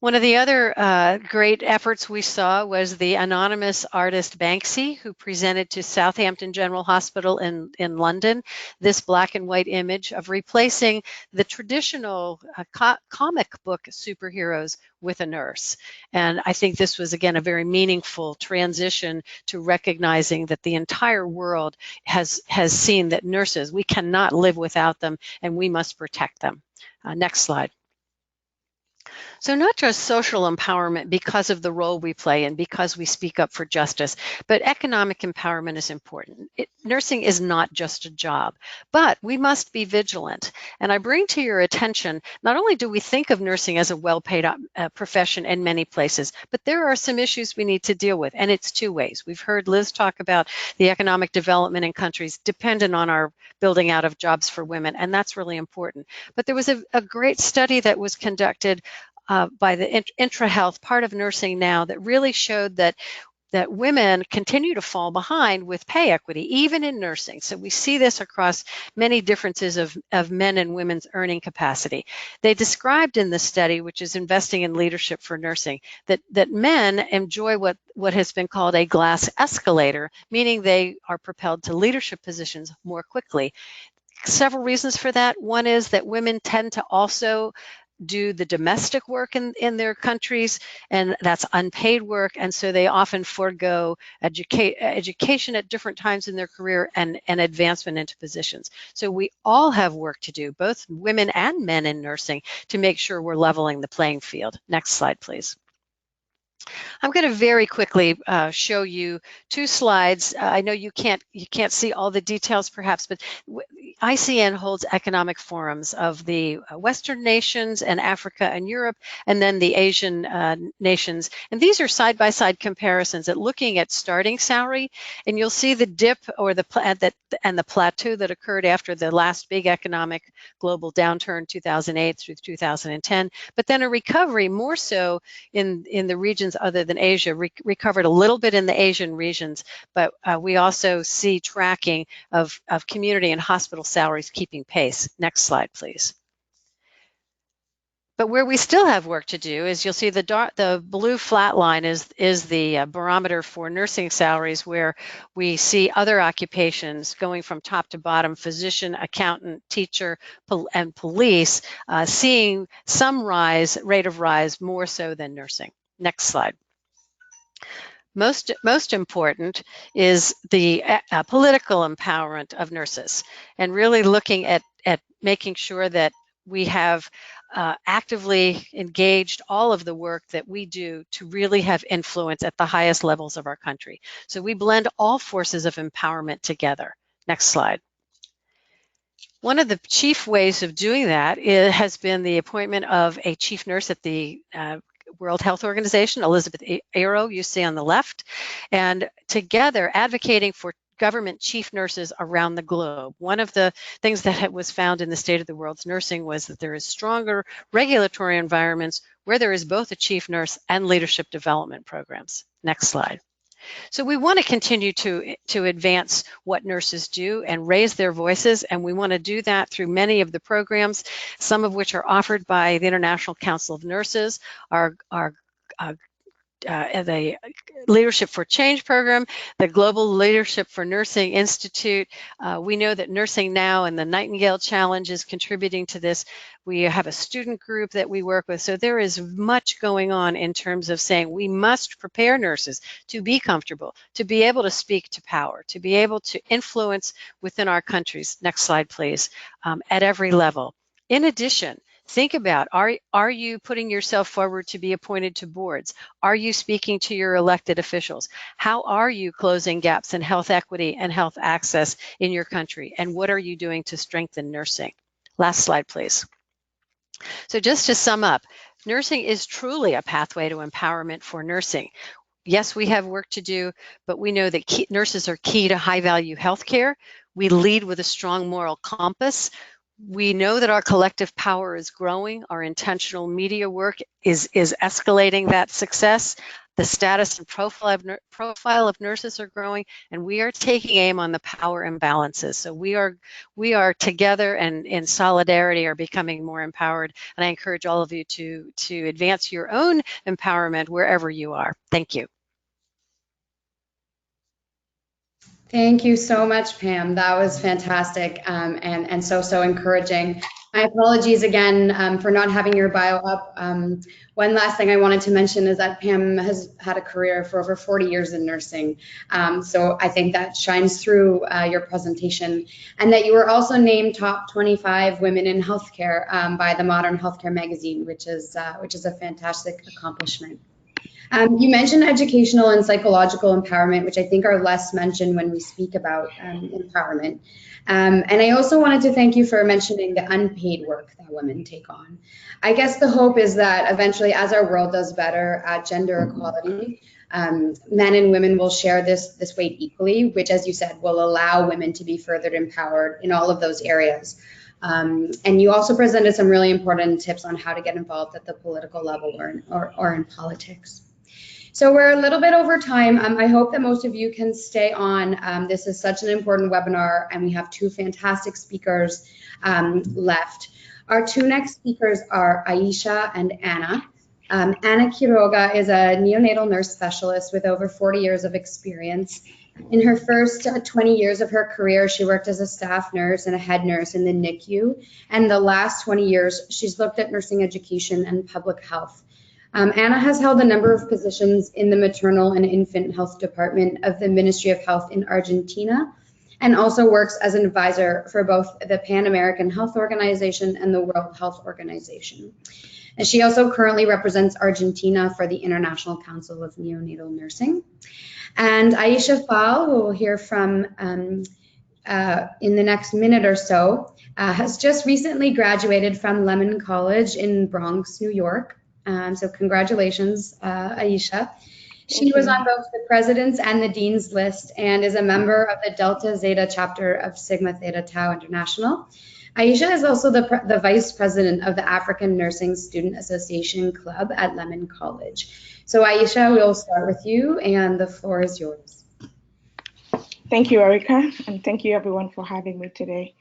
[SPEAKER 6] One of the other great efforts we saw was the anonymous artist Banksy, who presented to Southampton General Hospital in London this black and white image of replacing the traditional comic book superheroes with a nurse. And I think this was, again, a very meaningful transition to recognizing that the entire world has seen that nurses, we cannot live without them, and we must protect them. Next slide. So not just social empowerment because of the role we play and because we speak up for justice, but economic empowerment is important. Nursing is not just a job, but we must be vigilant. And I bring to your attention, not only do we think of nursing as a well-paid profession in many places, but there are some issues we need to deal with, and it's two ways. We've heard Liz talk about the economic development in countries dependent on our building out of jobs for women, and that's really important. But there was a great study that was conducted by the IntraHealth, part of Nursing Now, that really showed that women continue to fall behind with pay equity, even in nursing. So we see this across many differences of men and women's earning capacity. They described in the study, which is Investing in Leadership for Nursing, that men enjoy what has been called a glass escalator, meaning they are propelled to leadership positions more quickly. Several reasons for that. One is that women tend to also do the domestic work in their countries, and that's unpaid work, and so they often forego education at different times in their career and advancement into positions. So we all have work to do, both women and men in nursing, to make sure we're leveling the playing field. Next slide, please. I'm going to very quickly show you two slides. I know you can't see all the details perhaps, but ICN holds economic forums of the Western nations and Africa and Europe, and then the Asian nations. And these are side-by-side comparisons at looking at starting salary, and you'll see the dip or the plateau that occurred after the last big economic global downturn, 2008 through 2010, but then a recovery more so in the regions other than Asia, recovered a little bit in the Asian regions, but we also see tracking of community and hospital salaries keeping pace. Next slide, please. But where we still have work to do is, you'll see the blue flat line is the barometer for nursing salaries, where we see other occupations going from top to bottom: physician, accountant, teacher, and police, seeing some rate of rise more so than nursing. Next slide. Most important is the political empowerment of nurses, and really looking at making sure that we have actively engaged all of the work that we do to really have influence at the highest levels of our country. So we blend all forces of empowerment together. Next slide. One of the chief ways of doing that has been the appointment of a chief nurse at the World Health Organization, Elizabeth Arrow, you see on the left, and together advocating for government chief nurses around the globe. One of the things that was found in the State of the World's Nursing was that there is stronger regulatory environments where there is both a chief nurse and leadership development programs. Next slide. So we want to continue to advance what nurses do and raise their voices, and we want to do that through many of the programs, some of which are offered by the International Council of Nurses, the Leadership for Change program, the Global Leadership for Nursing Institute. We know that Nursing Now and the Nightingale Challenge is contributing to this. We have a student group that we work with. So there is much going on in terms of saying we must prepare nurses to be comfortable, to be able to speak to power, to be able to influence within our countries. Next slide, please, at every level. In addition, think about, are you putting yourself forward to be appointed to boards? Are you speaking to your elected officials? How are you closing gaps in health equity and health access in your country? And what are you doing to strengthen nursing? Last slide, please. So just to sum up, nursing is truly a pathway to empowerment for nursing. Yes, we have work to do, but we know that nurses are key to high-value healthcare. We lead with a strong moral compass. We know that our collective power is growing. Our intentional media work is escalating that success. The status and profile of nurses are growing, and we are taking aim on the power imbalances. So we are together and in solidarity are becoming more empowered. And I encourage all of you to advance your own empowerment wherever you are. Thank you.
[SPEAKER 2] Thank you so much, Pam. That was fantastic and so encouraging. My apologies again for not having your bio up. One last thing I wanted to mention is that Pam has had a career for over 40 years in nursing. So I think that shines through your presentation, and that you were also named top 25 women in healthcare by the Modern Healthcare magazine, which is a fantastic accomplishment. You mentioned educational and psychological empowerment, which I think are less mentioned when we speak about empowerment. And I also wanted to thank you for mentioning the unpaid work that women take on. I guess the hope is that eventually, as our world does better at gender equality, men and women will share this weight equally, which, as you said, will allow women to be further empowered in all of those areas. And you also presented some really important tips on how to get involved at the political level or in politics. So we're a little bit over time. I hope that most of you can stay on. This is such an important webinar, and we have two fantastic speakers left. Our two next speakers are Aisha and Anna. Anna Quiroga is a neonatal nurse specialist with over 40 years of experience. In her first 20 years of her career, she worked as a staff nurse and a head nurse in the NICU. And the last 20 years, she's looked at nursing education and public health. Anna has held a number of positions in the maternal and infant health department of the Ministry of Health in Argentina, and also works as an advisor for both the Pan American Health Organization and the World Health Organization. And she also currently represents Argentina for the International Council of Neonatal Nursing. And Aisha Fall, who we'll hear from in the next minute or so, has just recently graduated from Lehman College in Bronx, New York. So congratulations, Aisha. She was on both the president's and the dean's list and is a member of the Delta Zeta chapter of Sigma Theta Tau International. Aisha is also the vice president of the African Nursing Student Association Club at Lehman College. So Aisha, we'll start with you, and the floor is yours.
[SPEAKER 7] Thank you, Erica, and thank you everyone for having me today.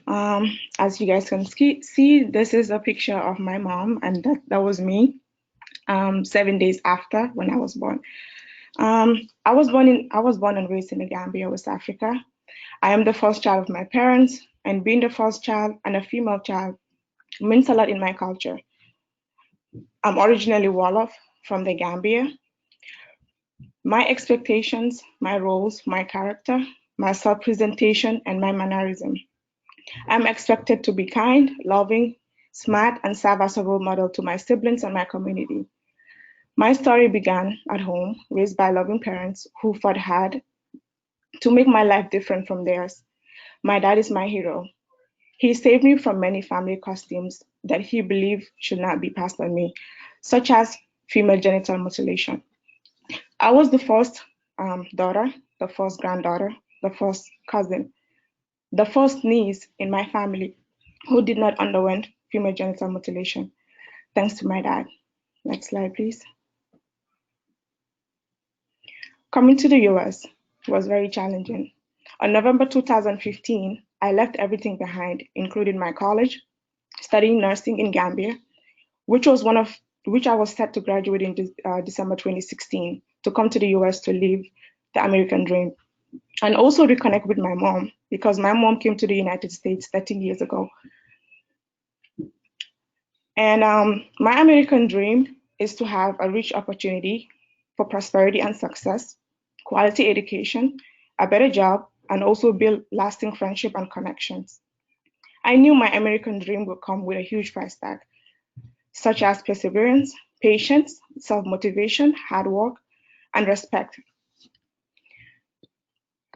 [SPEAKER 7] As you guys can see, this is a picture of my mom, and that was me 7 days after when I was born. I was born and raised in the Gambia, West Africa. I am the first child of my parents, and being the first child and a female child means a lot in my culture. I'm originally Wolof from the Gambia. My expectations, my roles, my character, my self-presentation, and my mannerism. I'm expected to be kind, loving, smart, and serve as a role model to my siblings and my community. My story began at home, raised by loving parents who fought hard to make my life different from theirs. My dad is my hero. He saved me from many family customs that he believed should not be passed on me, such as female genital mutilation. I was the first daughter, the first granddaughter, the first cousin, the first niece in my family who did not undergo female genital mutilation, thanks to my dad. Next slide, please. Coming to the US was very challenging. On November 2015, I left everything behind, including my college, studying nursing in Gambia, which I was set to graduate in December 2016, to come to the US to live the American dream, and also reconnect with my mom, because my mom came to the United States 13 years ago. And my American dream is to have a rich opportunity for prosperity and success, quality education, a better job, and also build lasting friendship and connections. I knew my American dream would come with a huge price tag, such as perseverance, patience, self-motivation, hard work, and respect.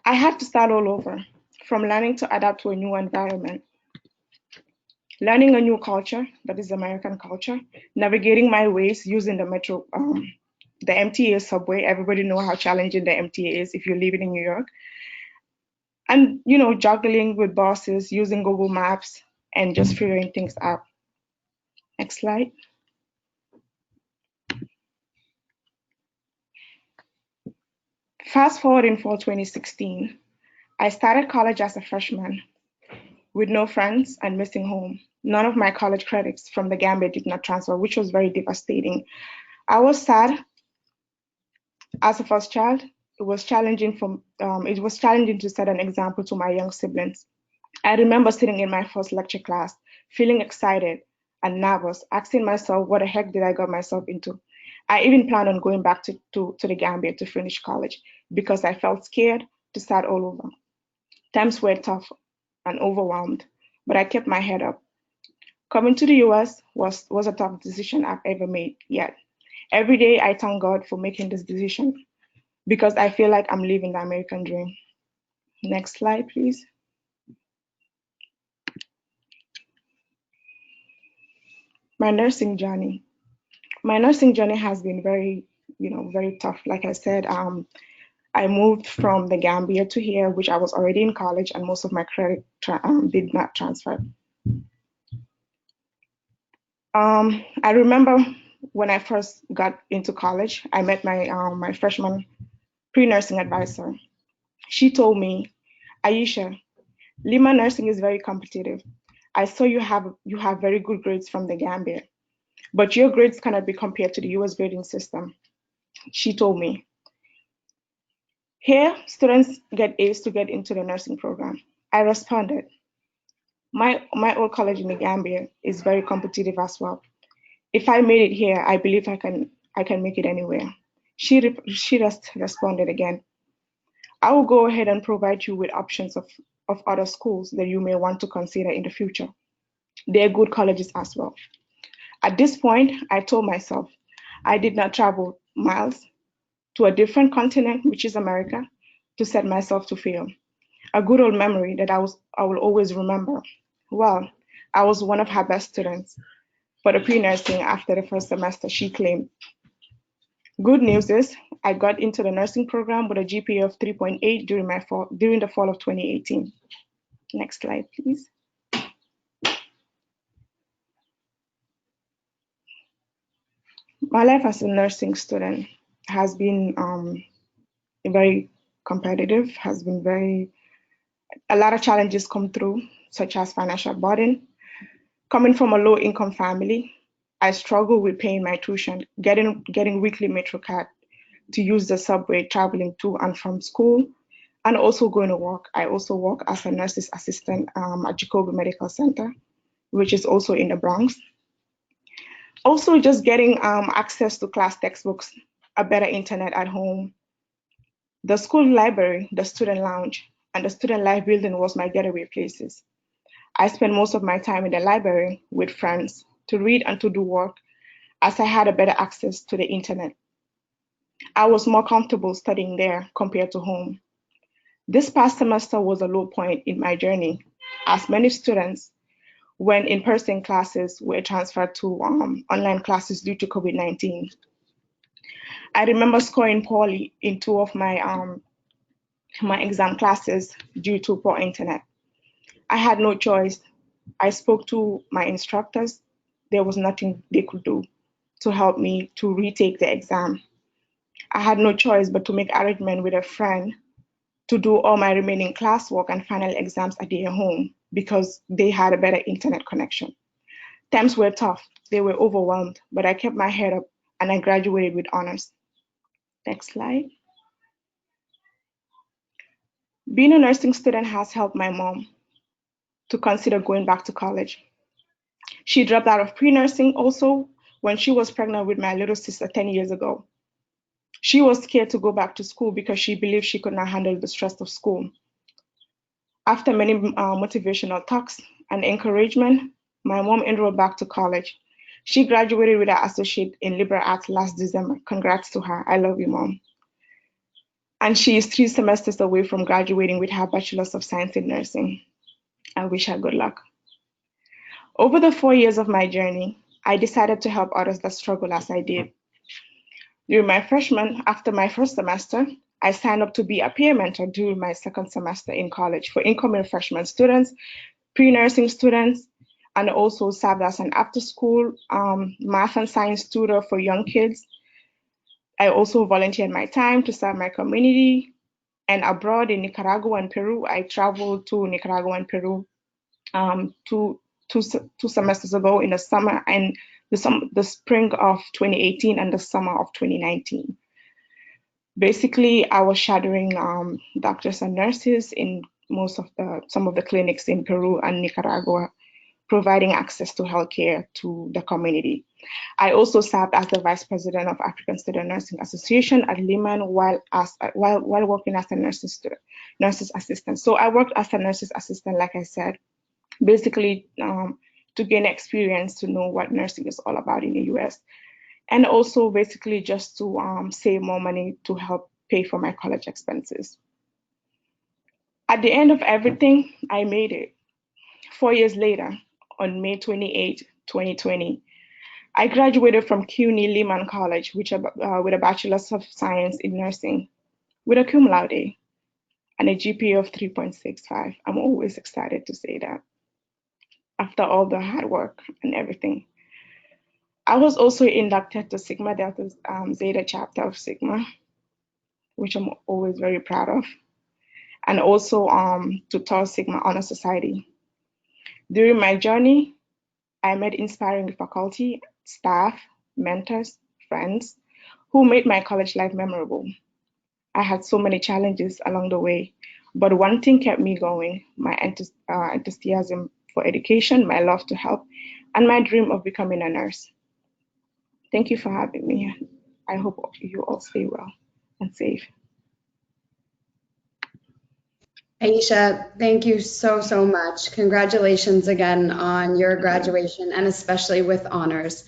[SPEAKER 7] I had to start all over, from learning to adapt to a new environment, learning a new culture, that is American culture, navigating my ways using the metro, the MTA subway. Everybody know how challenging the MTA is if you're living in New York. And, juggling with buses, using Google Maps, and just figuring things out. Next slide. Fast forward in fall 2016, I started college as a freshman with no friends and missing home. None of my college credits from the Gambia did not transfer, which was very devastating. I was sad as a first child. It was challenging to set an example to my young siblings. I remember sitting in my first lecture class, feeling excited and nervous, asking myself, what the heck did I got myself into? I even planned on going back to the Gambia to finish college because I felt scared to start all over. Times were tough and overwhelmed, but I kept my head up. Coming to the US was a tough decision I've ever made yet. Every day I thank God for making this decision because I feel like I'm living the American dream. Next slide, please. My nursing journey. My nursing journey has been very, very tough. Like I said, I moved from the Gambia to here, which I was already in college, and most of my credit did not transfer. I remember when I first got into college, I met my freshman pre-nursing advisor. She told me, Aisha, Lima nursing is very competitive. I saw you have very good grades from the Gambia, but your grades cannot be compared to the US grading system. She told me, here students get A's to get into the nursing program. I responded, my old college in the Gambia is very competitive as well. If I made it here, I believe I can make it anywhere. She just responded again, I will go ahead and provide you with options of other schools that you may want to consider in the future. They're good colleges as well. At this point, I told myself I did not travel miles to a different continent, which is America, to set myself to fail. A good old memory that I will always remember. Well, I was one of her best students for the pre-nursing after the first semester, she claimed. Good news is I got into the nursing program with a GPA of 3.8 during the fall of 2018. Next slide, please. My life as a nursing student has been very competitive, has been a lot of challenges come through, such as financial burden. Coming from a low income family, I struggle with paying my tuition, getting weekly MetroCard to use the subway traveling to and from school, and also going to work. I also work as a nurse's assistant at Jacobi Medical Center, which is also in the Bronx. Also just getting access to class textbooks, a better internet at home. The school library, the student lounge, and the student life building was my getaway places. I spent most of my time in the library with friends to read and to do work, as I had a better access to the internet. I was more comfortable studying there compared to home. This past semester was a low point in my journey, as many students, when in-person classes were transferred to online classes due to COVID-19. I remember scoring poorly in two of my exam classes due to poor internet. I had no choice. I spoke to my instructors. There was nothing they could do to help me to retake the exam. I had no choice but to make arrangement with a friend to do all my remaining classwork and final exams at their home because they had a better internet connection. Times were tough. They were overwhelmed, but I kept my head up and I graduated with honors. Next slide. Being a nursing student has helped my mom to consider going back to college. She dropped out of pre-nursing also when she was pregnant with my little sister 10 years ago. She was scared to go back to school because she believed she could not handle the stress of school. After many motivational talks and encouragement, my mom enrolled back to college. She graduated with her associate in liberal arts last December. Congrats to her. I love you, Mom. And she is 3 semesters away from graduating with her Bachelor's of Science in Nursing. I wish her good luck. Over the 4 years of my journey, I decided to help others that struggle as I did. During my freshman, after my first semester, I signed up to be a peer mentor during my second semester in college for incoming freshman students, pre-nursing students, and also served as an after-school math and science tutor for young kids. I also volunteered my time to serve my community, and abroad in Nicaragua and Peru, I traveled to Nicaragua and Peru two semesters ago in the summer and the spring of 2018 and the summer of 2019. Basically, I was shadowing doctors and nurses in some of the clinics in Peru and Nicaragua providing access to healthcare to the community. I also served as the Vice President of African Student Nursing Association at Lehman while working as a nurse's assistant. So I worked as a nurse's assistant, like I said, basically to gain experience, to know what nursing is all about in the US. And also basically just to save more money to help pay for my college expenses. At the end of everything, I made it. 4 years later, on May 28, 2020, I graduated from CUNY Lehman College with a Bachelor's of Science in Nursing with a cum laude and a GPA of 3.65. I'm always excited to say that after all the hard work and everything. I was also inducted to Sigma Delta Zeta chapter of Sigma, which I'm always very proud of, and also to Tau Sigma Honor Society. During my journey, I met inspiring faculty, staff, mentors, friends who made my college life memorable. I had so many challenges along the way, but one thing kept me going: my enthusiasm for education, my love to help, and my dream of becoming a nurse. Thank you for having me. I hope you all stay well and safe.
[SPEAKER 2] Aisha, thank you so much. Congratulations again on your graduation, and especially with honors.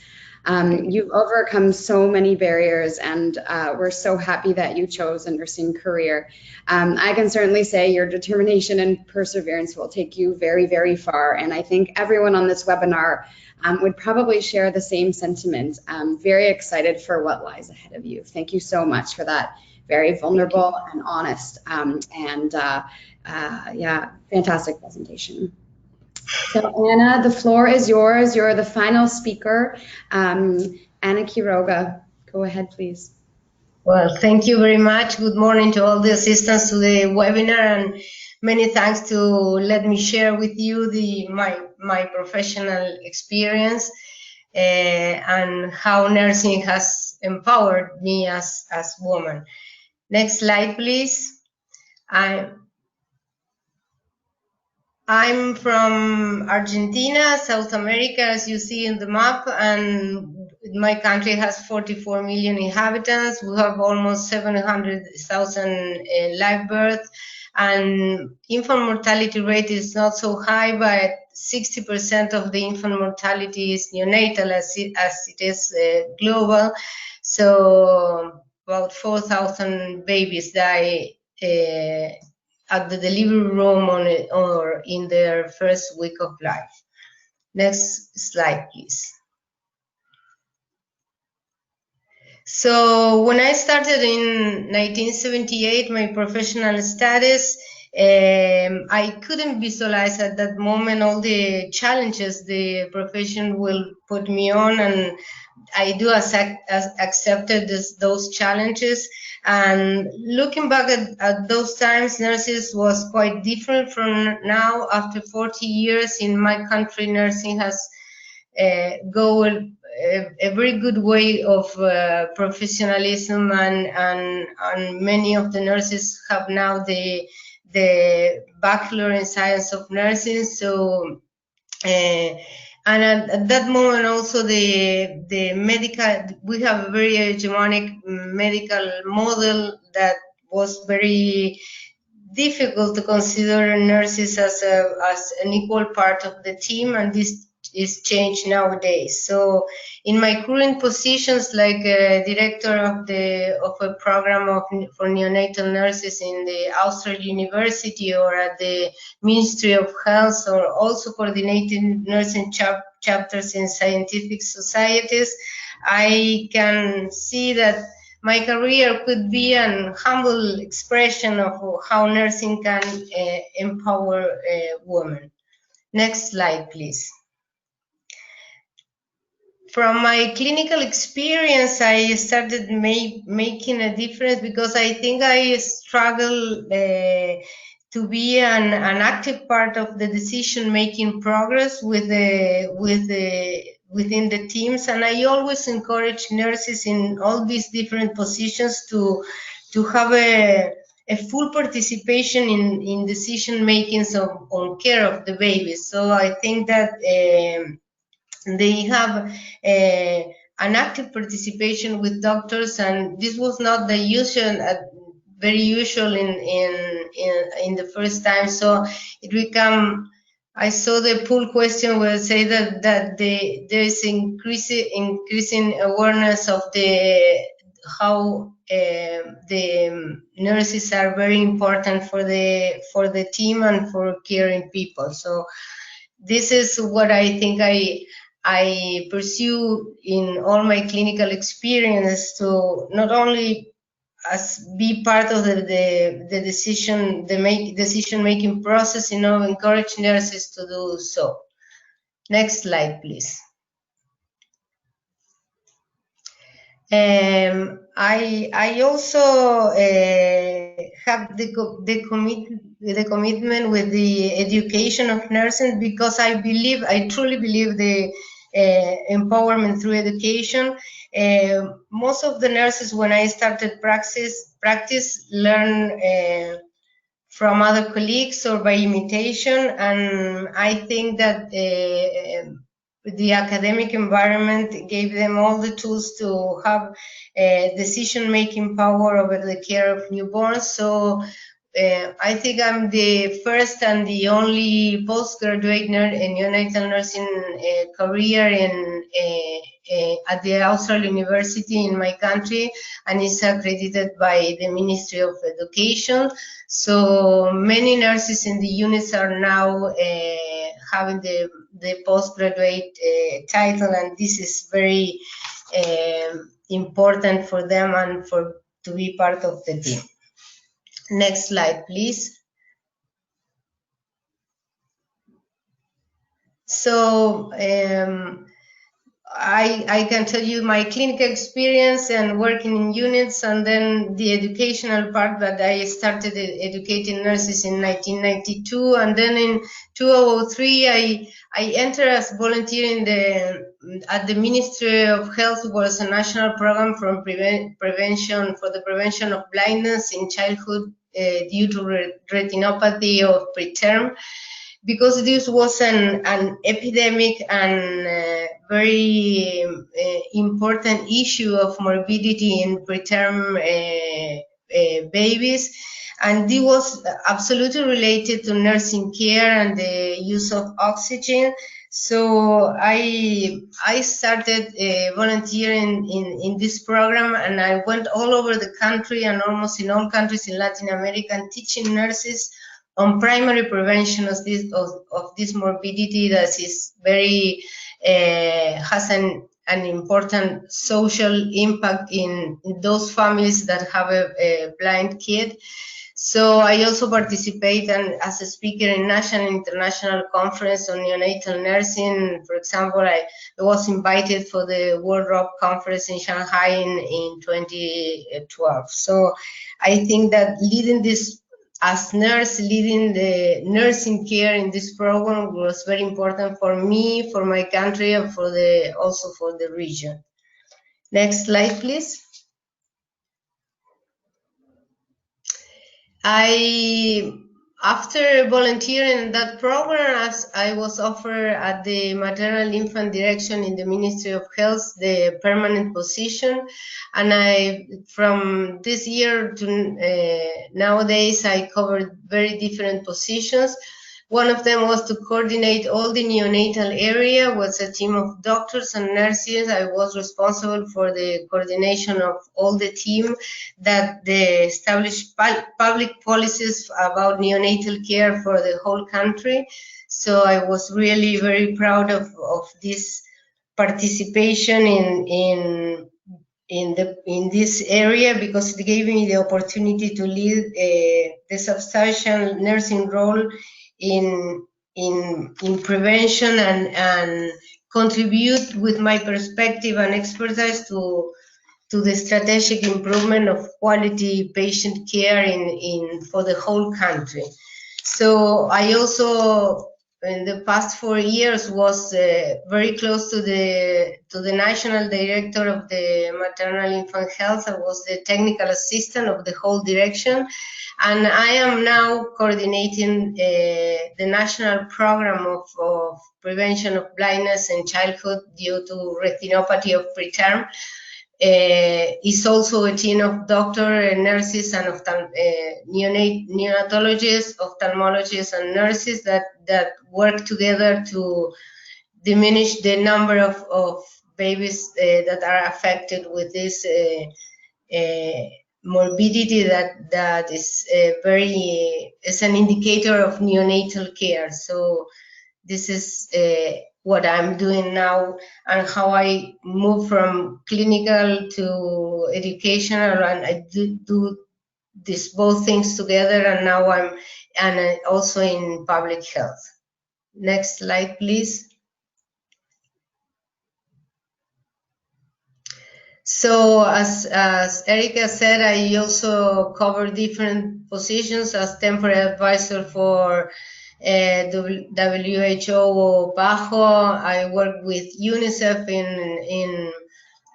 [SPEAKER 2] You've overcome so many barriers, and we're so happy that you chose a nursing career. I can certainly say your determination and perseverance will take you very, very far, and I think everyone on this webinar would probably share the same sentiment. I'm very excited for what lies ahead of you. Thank you so much for that very vulnerable and honest yeah, fantastic presentation. So Anna, the floor is yours. You're the final speaker. Anna Quiroga, go ahead, please.
[SPEAKER 8] Well, thank you very much. Good morning to all the assistants to the webinar, and many thanks to let me share with you my professional experience and how nursing has empowered me as woman. Next slide, please. I'm from Argentina, South America, as you see in the map, and my country has 44 million inhabitants. We have almost 700,000 live births, and infant mortality rate is not so high, but 60% of the infant mortality is neonatal, as it is global. So about 4,000 babies die at the delivery room or in their first week of life. Next slide, please. So when I started in 1978, my professional status, I couldn't visualize at that moment all the challenges the profession will put me on, and I do accepted those challenges. And looking back at those times, nurses was quite different from now. After 40 years in my country, nursing has gone a very good way of professionalism, and many of the nurses have now the Bachelor in Science of Nursing. So and at that moment also the medical, we have a very hegemonic medical model that was very difficult to consider nurses as an equal part of the team, and this is changed nowadays. So in my current positions, like director of a program for neonatal nurses in the Austral University, or at the Ministry of Health, or also coordinating nursing chapters in scientific societies, I can see that my career could be an humble expression of how nursing can empower women. Next slide, please. From my clinical experience, I started making a difference, because I think I struggle to be an active part of the decision-making progress within the teams, and I always encourage nurses in all these different positions to have a full participation in decision making on care of the babies. So I think that they have an active participation with doctors, and this was not the usual, very usual in the first time. So it became. I saw the poll question will say that there is increasing awareness of how the nurses are very important for the team and for caring people. So this is what I think I pursue in all my clinical experience, to not only as be part of the decision making process, encourage nurses to do so. Next slide, please. I also have the commitment with the education of nursing, because I truly believe the empowerment through education. Most of the nurses, when I started practice learn from other colleagues or by imitation, and I think that the academic environment gave them all the tools to have decision-making power over the care of newborns. So I think I'm the first and the only postgraduate neonatal nursing career at the Austral University in my country, and is accredited by the Ministry of Education. So many nurses in the units are now having the postgraduate title, and this is very important for them and to be part of the team. Next slide, please. So I can tell you my clinical experience and working in units, and then the educational part, that I started educating nurses in 1992, and then in 2003 I entered as volunteer at the Ministry of Health. Was a national program for the prevention of blindness in childhood due to retinopathy of preterm. Because this was an epidemic and very important issue of morbidity in preterm babies, and it was absolutely related to nursing care and the use of oxygen. So I started volunteering in this program, and I went all over the country and almost in all countries in Latin America, and teaching nurses on primary prevention of this morbidity that is very has an important social impact in those families that have a blind kid. So I also participate as a speaker in national and international conference on neonatal nursing. For example, I was invited for the World Rock Conference in Shanghai in 2012. So I think that leading this as nurse, leading the nursing care in this program was very important for me, for my country, and also for the region. Next slide, please. After volunteering in that program, as I was offered at the Maternal Infant Direction in the Ministry of Health, the permanent position, and from this year to nowadays, I covered very different positions. One of them was to coordinate all the neonatal area, was a team of doctors and nurses. I was responsible for the coordination of all the team that they established public policies about neonatal care for the whole country. So I was really very proud of this participation in this area, because it gave me the opportunity to lead the substantial nursing role in prevention and contribute with my perspective and expertise to the strategic improvement of quality patient care for the whole country. So I also in the past 4 years was very close to the national director of the maternal infant health. I was the technical assistant of the whole direction, and I am now coordinating the national program of prevention of blindness in childhood due to retinopathy of preterm. Is also a team of doctors and nurses and neonatologists, ophthalmologists, and nurses that work together to diminish the number of babies that are affected with this morbidity that is is an indicator of neonatal care. So this is what I'm doing now, and how I move from clinical to educational, and I do this both things together, and now I'm also in public health. Next slide, please. So as Erica said, I also cover different positions as temporary advisor for WHO PAHO. I work with UNICEF in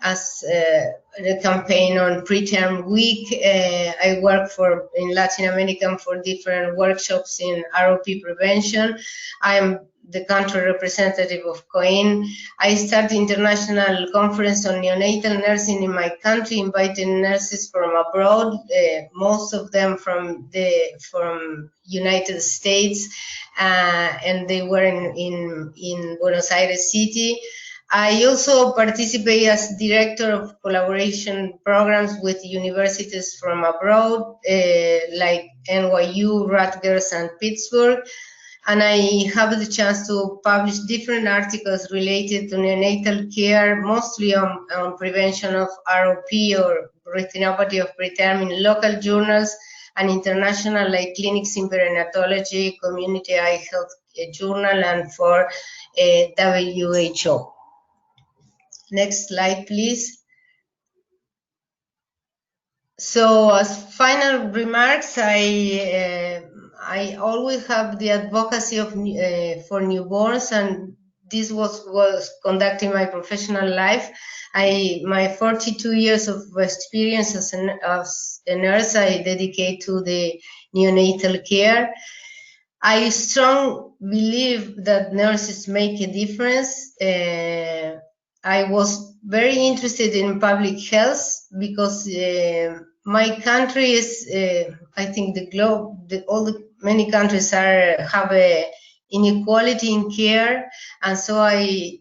[SPEAKER 8] as the campaign on preterm week. I work in Latin America for different workshops in ROP prevention. I'm the country representative of COIN. I started international conference on neonatal nursing in my country, inviting nurses from abroad, most of them from United States, and they were in Buenos Aires City. I also participate as director of collaboration programs with universities from abroad, like NYU, Rutgers, and Pittsburgh. And I have the chance to publish different articles related to neonatal care, mostly on prevention of ROP or retinopathy of preterm in local journals and international, like Clinics in Perinatology, Community Eye Health Journal, and for WHO. Next slide, please. So as final remarks, I always have the advocacy for newborns, and this was conducting my professional life. My 42 years of experience as a nurse, I dedicate to the neonatal care. I strongly believe that nurses make a difference. I was very interested in public health because my country is, I think the globe, many countries have a inequality in care, and so I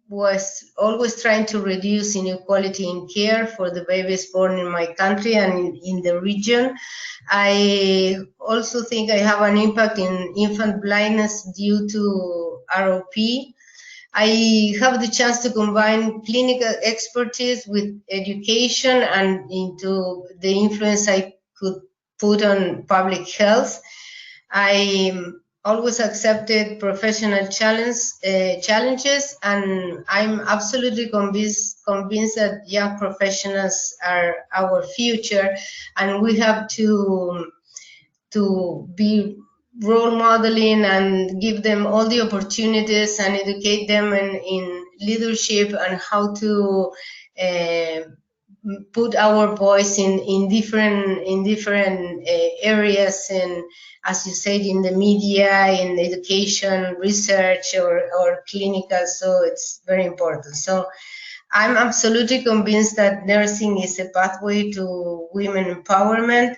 [SPEAKER 8] was always trying to reduce inequality in care for the babies born in my country and in the region. I also think I have an impact in infant blindness due to ROP. I have the chance to combine clinical expertise with education and into the influence I could put on public health. I always accepted professional challenges, and I'm absolutely convinced that young professionals are our future, and we have to be role modeling and give them all the opportunities and educate them in leadership and how to put our voice in different areas, and as you said, in the media, in education, research, or clinical. So it's very important. So I'm absolutely convinced that nursing is a pathway to women empowerment,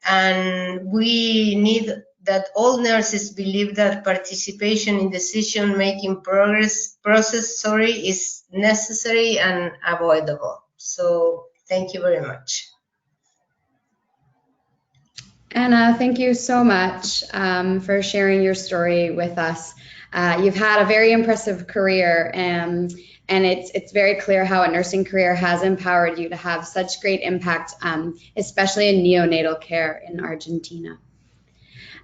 [SPEAKER 8] and we need that all nurses believe that participation in decision-making process is necessary and avoidable. So thank you very much.
[SPEAKER 2] Anna, thank you so much for sharing your story with us. You've had a very impressive career, and it's very clear how a nursing career has empowered you to have such great impact, especially in neonatal care in Argentina.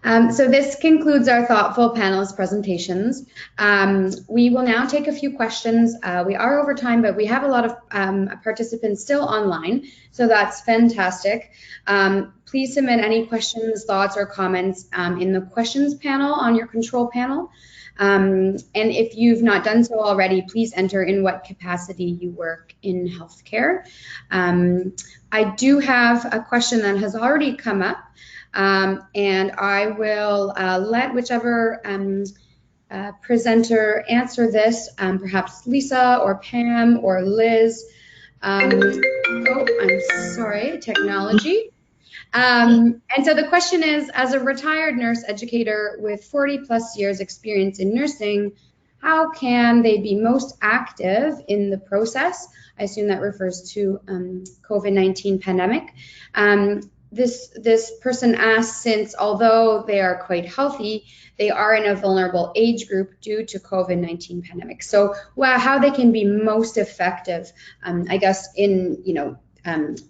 [SPEAKER 2] So this concludes our thoughtful panelist presentations. We will now take a few questions. We are over time, but we have a lot of participants still online, so that's fantastic. Please submit any questions, thoughts, or comments in the questions panel on your control panel. And if you've not done so already, please enter in what capacity you work in healthcare. I do have a question that has already come up. And I will let whichever presenter answer this, perhaps Lisa or Pam or Liz. Oh, I'm sorry, technology. And so the question is, as a retired nurse educator with 40+ years experience in nursing, how can they be most active in the process? I assume that refers to COVID-19 pandemic. This person asks, since although they are quite healthy, they are in a vulnerable age group due to COVID-19 pandemic. So how they can be most effective, I guess, in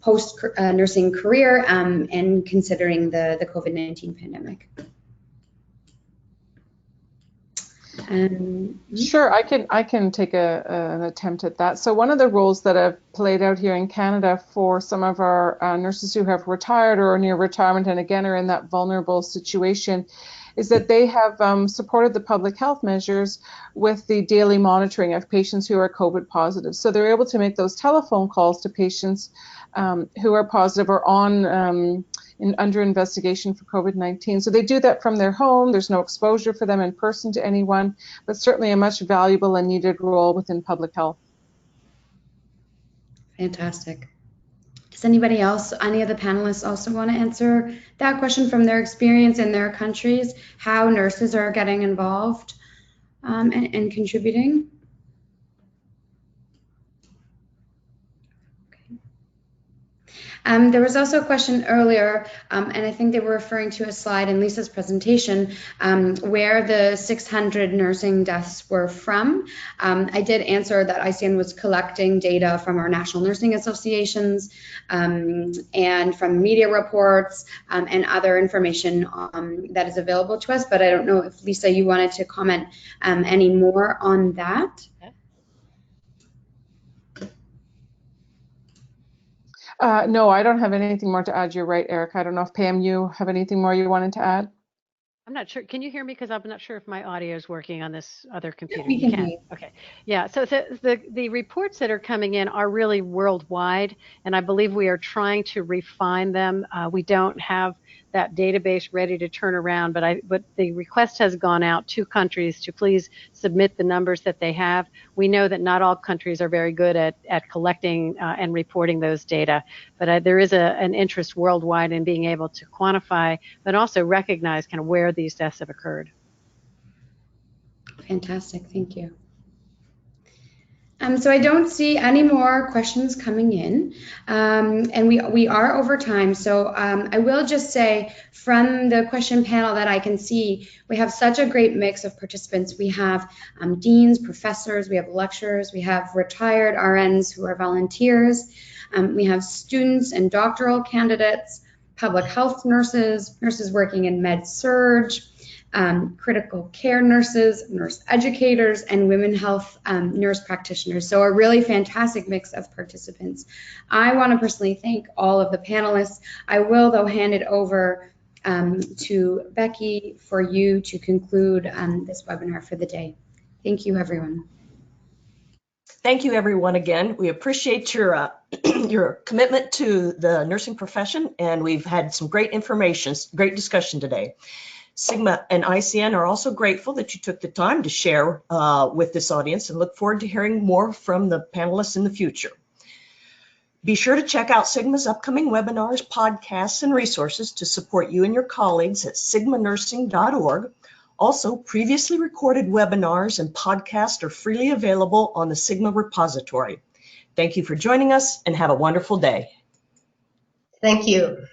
[SPEAKER 2] post nursing career and considering the COVID-19 pandemic.
[SPEAKER 4] Sure, I can take an attempt at that. So one of the roles that have played out here in Canada for some of our nurses who have retired or are near retirement and again are in that vulnerable situation is that they have supported the public health measures with the daily monitoring of patients who are COVID positive. So they're able to make those telephone calls to patients who are positive or on under investigation for COVID-19. So they do that from their home. There's no exposure for them in person to anyone, but certainly a much valuable and needed role within public health.
[SPEAKER 2] Fantastic. Does anybody else, any of the panelists also want to answer that question from their experience in their countries, how nurses are getting involved and contributing? There was also a question earlier, and I think they were referring to a slide in Lisa's presentation where the 600 nursing deaths were from. I did answer that ICN was collecting data from our national nursing associations and from media reports and other information that is available to us, but I don't know if, Lisa, you wanted to comment any more on that.
[SPEAKER 4] No, I don't have anything more to add. You're right, Erica. I don't know if Pam, you have anything more you wanted to add?
[SPEAKER 6] I'm not sure. Can you hear me? Because I'm not sure if my audio is working on this other computer.
[SPEAKER 2] Yeah, we can hear you.
[SPEAKER 6] Okay. Yeah. So the reports that are coming in are really worldwide, and I believe we are trying to refine them. We don't have that database ready to turn around, but the request has gone out to countries to please submit the numbers that they have. We know that not all countries are very good at collecting and reporting those data, but there is an interest worldwide in being able to quantify, but also recognize kind of where these deaths have occurred.
[SPEAKER 2] Fantastic, thank you. So I don't see any more questions coming in, and we are over time. So I will just say from the question panel that I can see, we have such a great mix of participants. We have deans, professors, we have lecturers, we have retired RNs who are volunteers, we have students and doctoral candidates, public health nurses, nurses working in med-surg, critical care nurses, nurse educators, and women health nurse practitioners. So a really fantastic mix of participants. I want to personally thank all of the panelists. I will, though, hand it over to Becky for you to conclude this webinar for the day. Thank you, everyone.
[SPEAKER 1] Thank you, everyone, again. We appreciate your your commitment to the nursing profession, and we've had some great information, great discussion today. Sigma and ICN are also grateful that you took the time to share with this audience and look forward to hearing more from the panelists in the future. Be sure to check out Sigma's upcoming webinars, podcasts, and resources to support you and your colleagues at sigmanursing.org. Also, previously recorded webinars and podcasts are freely available on the Sigma repository. Thank you for joining us and have a wonderful day.
[SPEAKER 8] Thank you.